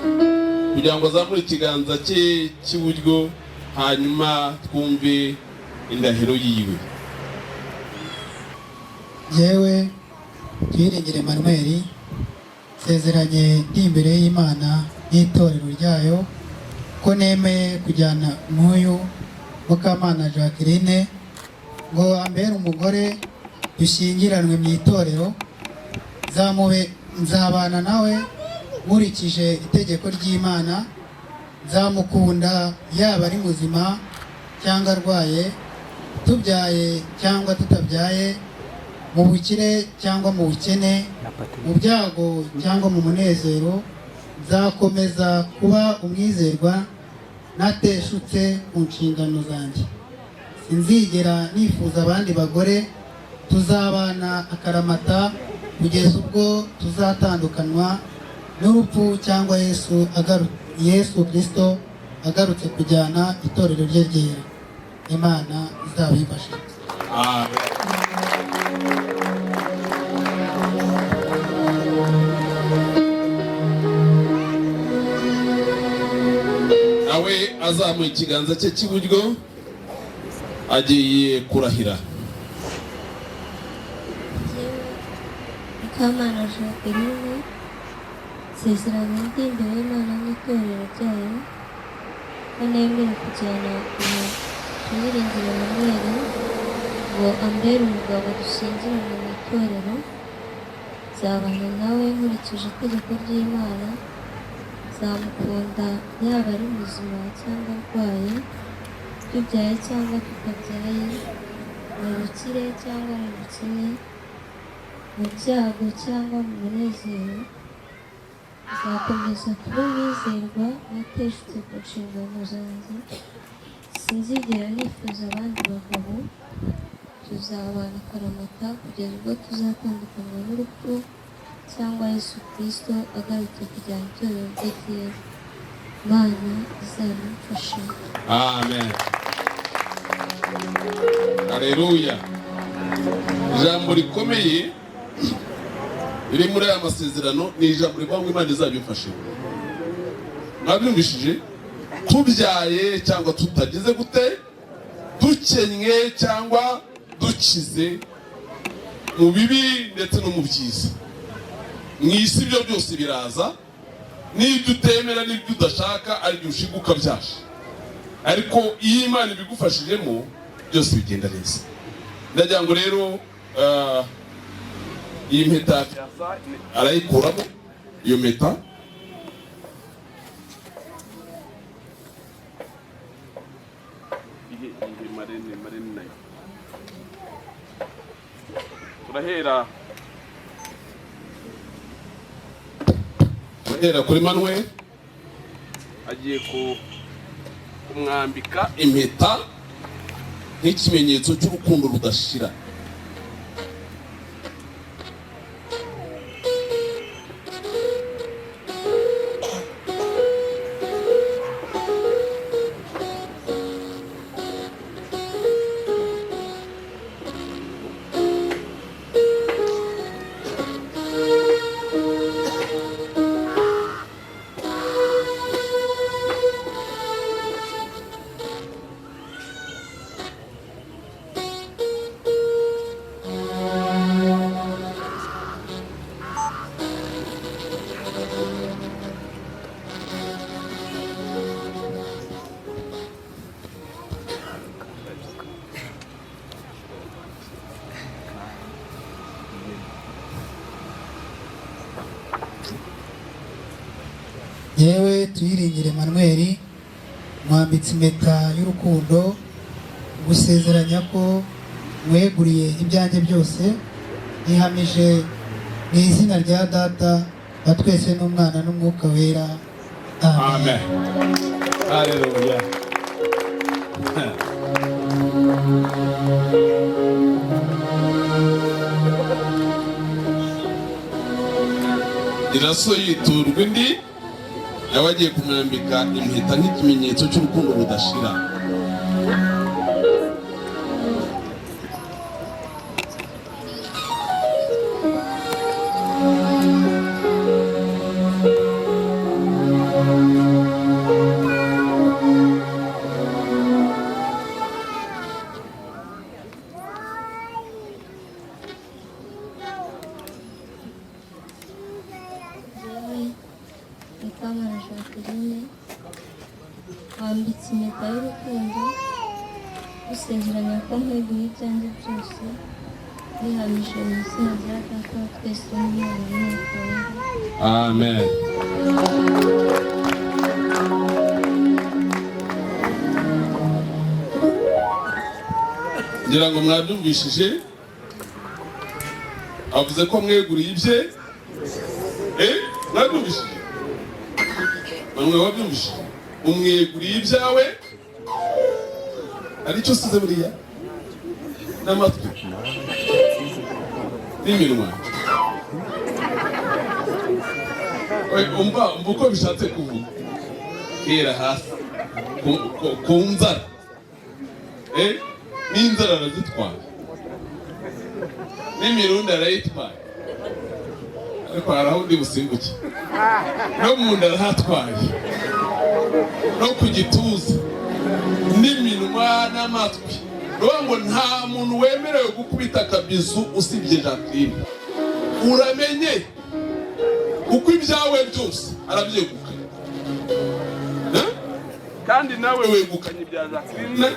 kugira ngo azamure ikiganza cye cy'iburyo, hanyuma twumve indahiro yiwe. Yewe twiringire Emmanuel, sezeranye ndi imbere y'Imana n'itorero ryayo ko nemeye kujyana n'uyu Mukamana Jacqueline ngo ambere umugore dushyingiranwe mu itorero, zamube nzabana nawe nkurikije itegeko ry'Imana, nzamukunda yaba ari muzima cyangwa arwaye, tubyaye cyangwa tutabyaye, mu bukire cyangwa mu bukene, mu byago cyangwa mu munezero. Nzakomeza kuba umwizerwa nateshutse ku nshingano zanjye. Sinzigera nifuza abandi bagore, tuzabana akaramata kugeza ubwo tuzatandukanywa n'urupfu cyangwa Yesu Kristo agarutse kujyana itorero rye ryera. Imana izabifashe. nawe azamuye ikiganza cye cy'iburyo agiye kurahira. Mukamana Jacqueline nsezeranye ndi imbere y'Imana n'itorero ryayo ko nemera kujyana Tuyiringire Emmanuel ngo ambere umugabo dushyingiranywe mu itorero. Nzabana nawe nkurikije itegeko ry'Imana, nzamukunda yaba ari muzima cyangwa arwaye, tubyaye cyangwa tutabyaye, mu bukire cyangwa mu bukene, mu byago cyangwa mu munezero. Nzakomeza kuba umwizerwa nateshutse ku nshingano zanjye. Sinzigera nifuza abandi bagabo, tuzabana akaramata kugeza ubwo tuzatandukanywa n'urupfu cyangwa Yesu Kristo agarutse kujyana itorero rye ryera. Imana izabimfashe. Amen. Haleluya. Ijambo rikomeye riri muri aya masezerano ni ijambo rivuga ngo Imana izabimfashe. Mwabyumvishije? Tubyaye cyangwa tutagize gute, dukennye cyangwa dukize, mu bibi ndetse no mu byiza. Mu isi ibyo byose biraza, n'ibyo utemera n'ibyo udashaka ari byo ushiguka byasha, ariko iyo Imana ibigufashijemo byose bigenda neza. Ndagira ngo rero iyi mpeta arayikuramo, iyo mpeta turahera kuri Manuel, agiye kumwambika impeta nk'ikimenyetso cy'urukundo rudashira. Yewe Tuyiringire Emmanuel mwambitse impeta y'urukundo, gusezeranya ko mweguriye ibyanjye byose, nihamije mu izina rya Data wa twese n'Umwana n'Umwuka Wera. Amen. Haleluya. Iraso yiturwa indi, nawe agiye kumwambika impeta nk'ikimenyetso cy'urukundo rudashira. Mukamana Jacqueline wambitse impeta y'urukundo, gusezeranya ko nkweguye ibyanjye byose, bihamije mu izina rya data wa twese n'umwana n'umwuka wera. Amen. ngira ngo mwabyumvishije avuze ko mweguriye ibye mwabyumvishije namwe wabyumvishije umweguriye ibyawe aricyo size buriya n'amatwi n'iminwa umva uko bishatse kuvuga hera hasi ku nzara n'inzara arazitwara n'imirundi arayitwara ariko hari aho undi busimbuke no mu nda arahatwaye no ku gituza n'iminwa n'amatwi niyo ngo nta muntu wemerewe gukubita akabizu usibye Jacqueline. Uramenye uko ibyawe byose arabyegukanye kandi nawe wegukanye ibya Jacqueline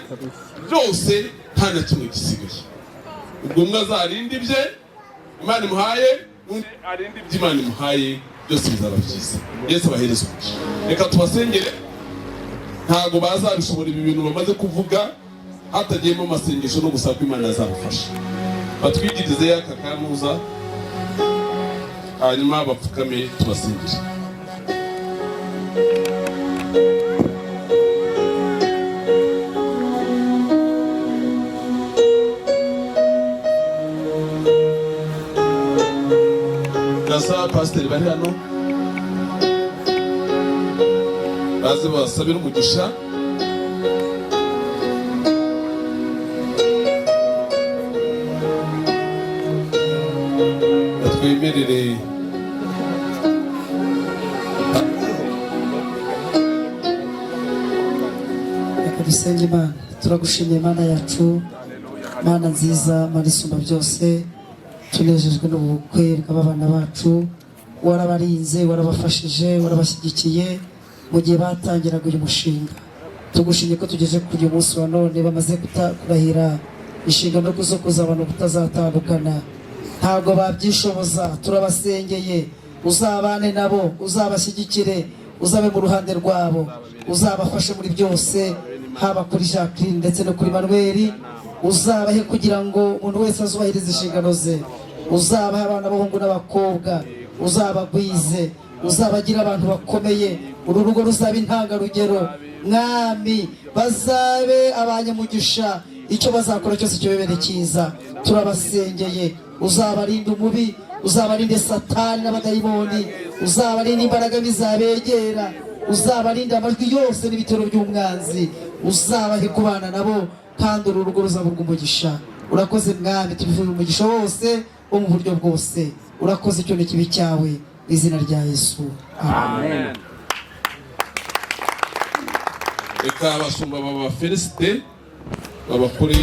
byose nta na kimwe gisigaye. ubwo umwe azarinda ibye Imana imuhaye undi arinde ibyo Imana imuhaye, byose bizaba byiza. Yesu abahereze umugisha. Reka tubasengere, ntago bazabishobora ibi bintu bamaze kuvuga hatagiyemo amasengesho no gusaba ko Imana yazabafasha. Batwigirize y'aka kanuza hanyuma bapfukame tubasengere. Gasa pasiteri bari hano baze basabira umugisha. Batwemerere reka dusenge Imana. Turagushimiye Mana yacu, Mana nziza, Mana isumba byose. Tunejejwe n'ubukwe bw'abana bacu, warabarinze, warabafashije, warabashyigikiye mu gihe batangiraga uyu mushinga. Tugushimye ko tugeze kuri uyu munsi wa none bamaze kurahira inshingano zo kuzabana ubutazatandukana. Ntabwo babyishoboza, turabasengeye uzabane nabo, uzabashyigikire, uzabe mu ruhande rwabo, uzabafashe muri byose, haba kuri Jacqueline ndetse no kuri Manuel. Uzabahe kugira ngo umuntu wese azubahirize inshingano ze. Uzabahe abana b'abahungu n'abakobwa, uzabagwize, uzabagira abantu bakomeye. Uru rugo ruzaba intangarugero Mwami, bazabe abanyamugisha, icyo bazakora cyose cyobebere cyiza. Turabasengeye, uzabarinde umubi, uzabarinde Satani n'abadayimoni, uzabarinde imbaraga bizabegera, uzabarinde amajwi yose n'ibitero by'umwanzi, uzabahe kubana nabo kandi uru rugo ruzaburwa umugisha. Urakoze Mwami, tubivuye umugisha wose wo mu buryo bwose. Urakoze icyo n'ikibi cyawe mu izina rya Yesu, amen. Reka abashumba baba felicite babakore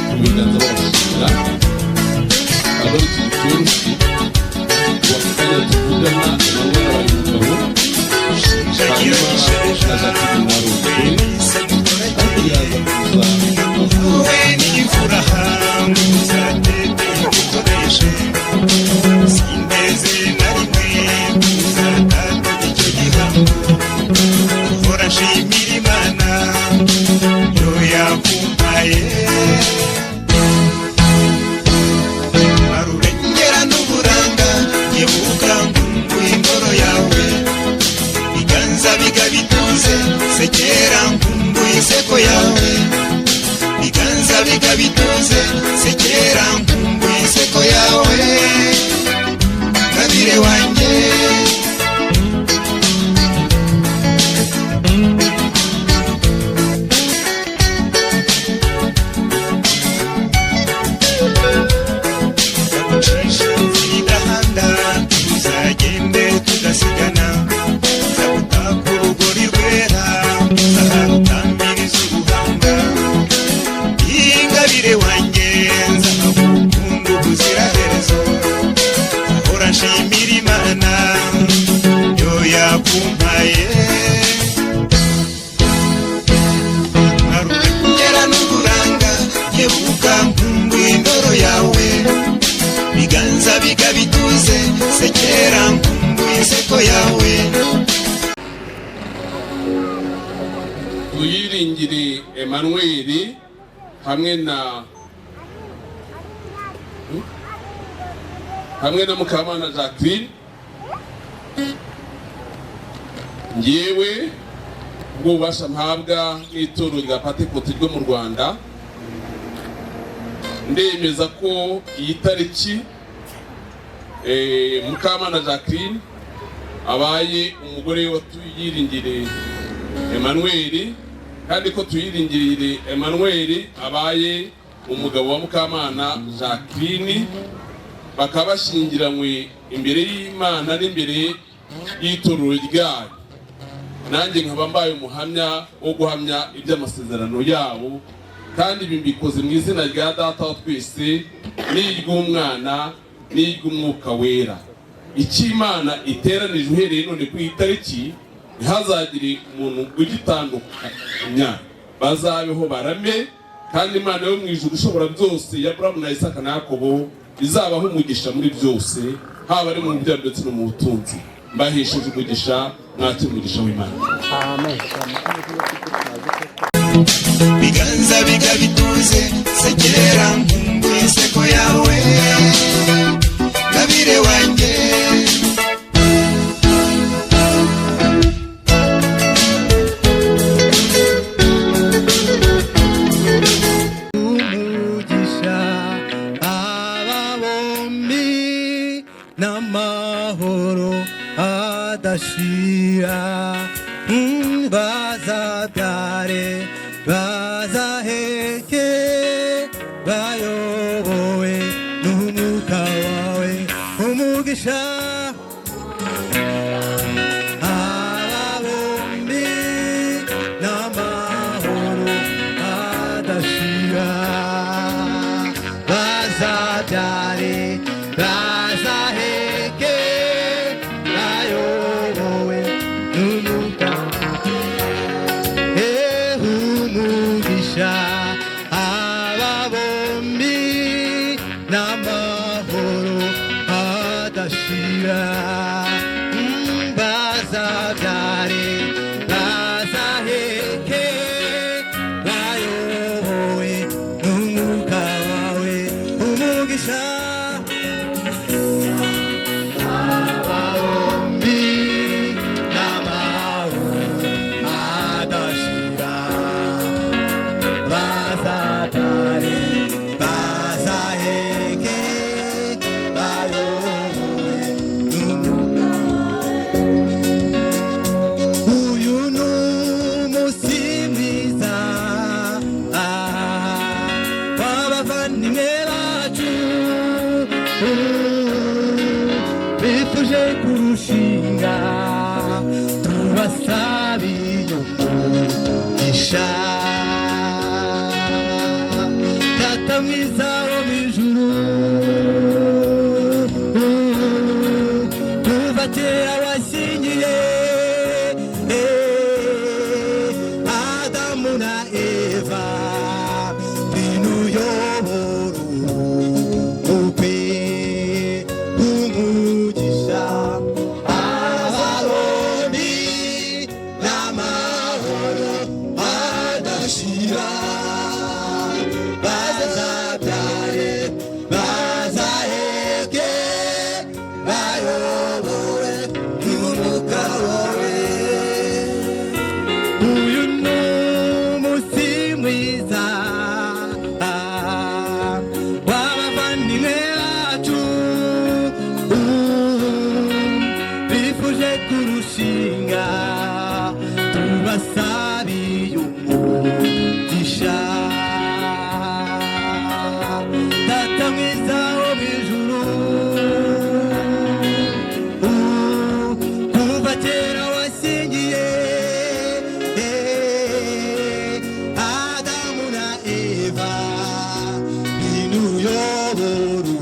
mu biganza babashimira. Abo iki cyurushi wakanya tuvugana amabara y'umugabo hanyuma azakira naruko akiraza kuza n'imfura hangu uzatete gukoresha sindeze na rimwe uzatata icyo gihango uhora nshimira Imana yo yakumpaye arurengera n'uburanga nyebuka nkumbuye ingoro yawe biganza bigabituze sekera nkumbuye inseko yawe biganza bigabituze sekera nkumbuye inseko yawe kabire wanjye tuzagende tugasigana nzagutaka urugori rwera nzaharutambiriza ubuhanga ingabire wanjye nzagukunda ubuziraherezo ahora nshimira Imana yo yakumpaye nkarugera n'uburanga nyebuka nkumbuye indoro yawe sekera nkumbuye inseko yawe. Tuyiringire Emmanuel hamwe na Mukamana Jacqueline. Ngewe ububasha mpabwa n'itorero rya Pentecote ryo mu Rwanda, ndemeza ko iyi tariki Mukamana Jacqueline abaye umugore wa Tuyiringire Emmanuel, kandi ko Tuyiringire Emmanuel abaye umugabo wa Mukamana Jacqueline, bakaba bashyingiranywe imbere y'Imana n'imbere y'itorero ryayo. Nanjye nkaba mbaye umuhamya wo guhamya iby'amasezerano yabo, kandi ibi mbikoze mu izina rya Data wa twese n'iry'Umwana n'iry'Umwuka wera. Icyo Imana iteranije uhereye none ku itariki, ntihazagire umuntu ugitandukanya, bazabeho barame, kandi Imana yo mu ijuru ushobora byose ya Aburahamu na Isaka na Yakobo izabaho umugisha muri byose, haba ari mu byaro ndetse no mu butunzi. Mbahesheje umugisha, mwakire umugisha w'Imana. Amen. Biganza bigabituze sekera nkumbuye inseko yawe, Gabire wanjye. Umugisha aba bombi n'amahoro adashira, bazabyare bazaheke, bayobowe n'umwuka wawe. Umugisha aba bombi n'amahoro adashira, bazabyare bazaheke, bayobowe n'umwuka. Umugisha aba bombi n'amahoro adashira, bazabyare bazaheke, bayobowe n'umwuka wawe. Umugisha aba bombi n'amahoro adashira, bazabyare bazaheke, bayobowe n'umwuka. Uyu ni umunsi mwiza w'abavandimwe bacu, bifuje kurushinga, tubasabiye umugisha. Data mwiza wo mu ijuru, kuva kera washyingiye Adamu na Eva, ngwino uyobore ubukwe. Umugisha aba bombi n'amahoro adashira, bazabyare bazaheke, bayobowe n'umwuka wawe. Uyu ni umunsi mwiza w'abavandimwe bacu, bifuje kurushinga, tubasabiye umugisha. Data mwiza wo mu ijuru, kuva kera washyingiye Adamu na Eva, ngwino uyobore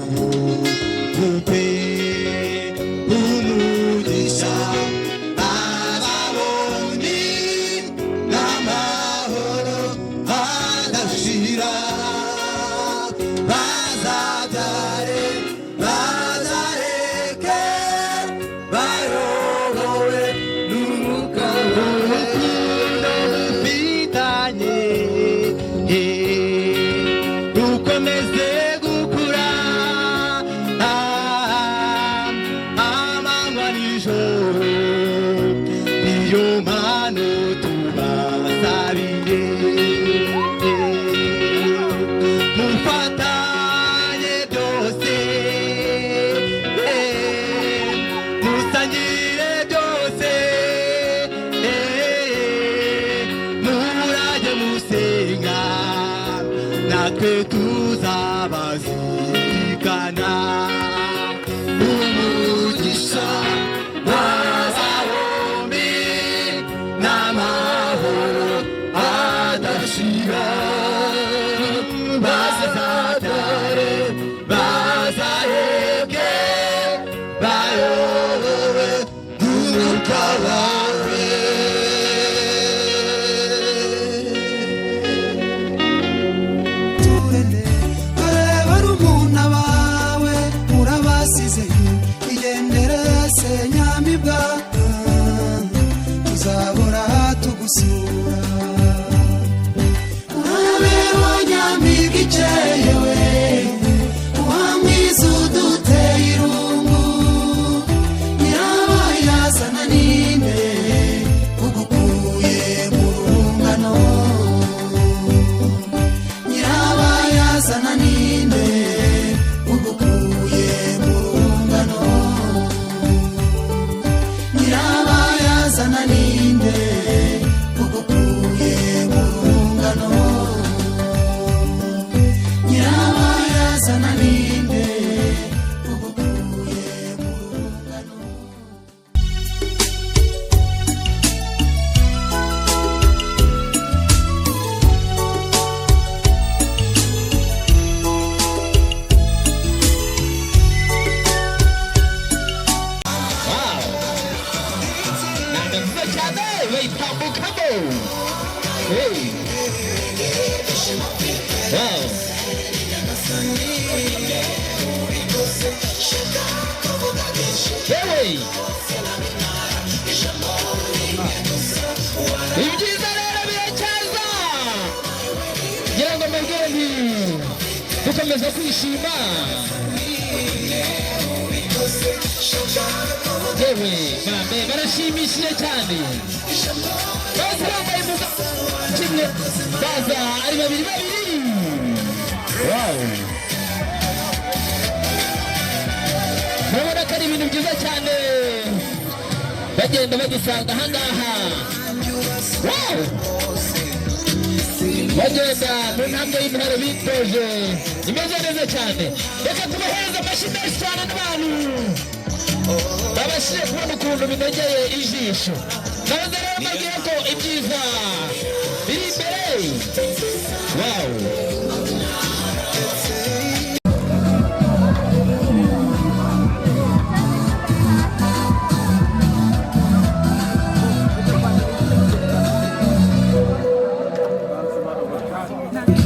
ubukwe. Umugisha aba bombi impano tubasabire mufatanye byose musangire byose murajye musenga natwe tuzabazirikana umugisha wazahombi n'amahoro adashira bazatare bazahebwe bayobowe n'umwuka wawe barumuna bawe urabasize igendere se nyamibwa tuzahora tugusura abeho nyamibwa ikeyewe uhamwiza uduteye irungu nyiraba yazana ninde ugukuye mu rungano nyiraba yazana ninde ugukuye mu rungano nyiraba yazana ninde ugukuye mu rungano nyiraba yazana ninde ugukuye mu rungano ibyiza rero biracyaza ngira ngo mbabwire nti dukomeza kwishima yewe bambe barashimishije cyane bose bambaye impuzu kimwe baza ari babiri wow murabona ko ari ibintu byiza cyane bagenda badusanga ahangaha wow bagenda mu ntambwe y'intare bitoje imeze neza cyane reka tubahereze amashyi menshi cyane n'abantu babashije kubona ukuntu binogeye ijisho nabaza rero mbabwira ko ibyiza biri imbere wow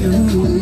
you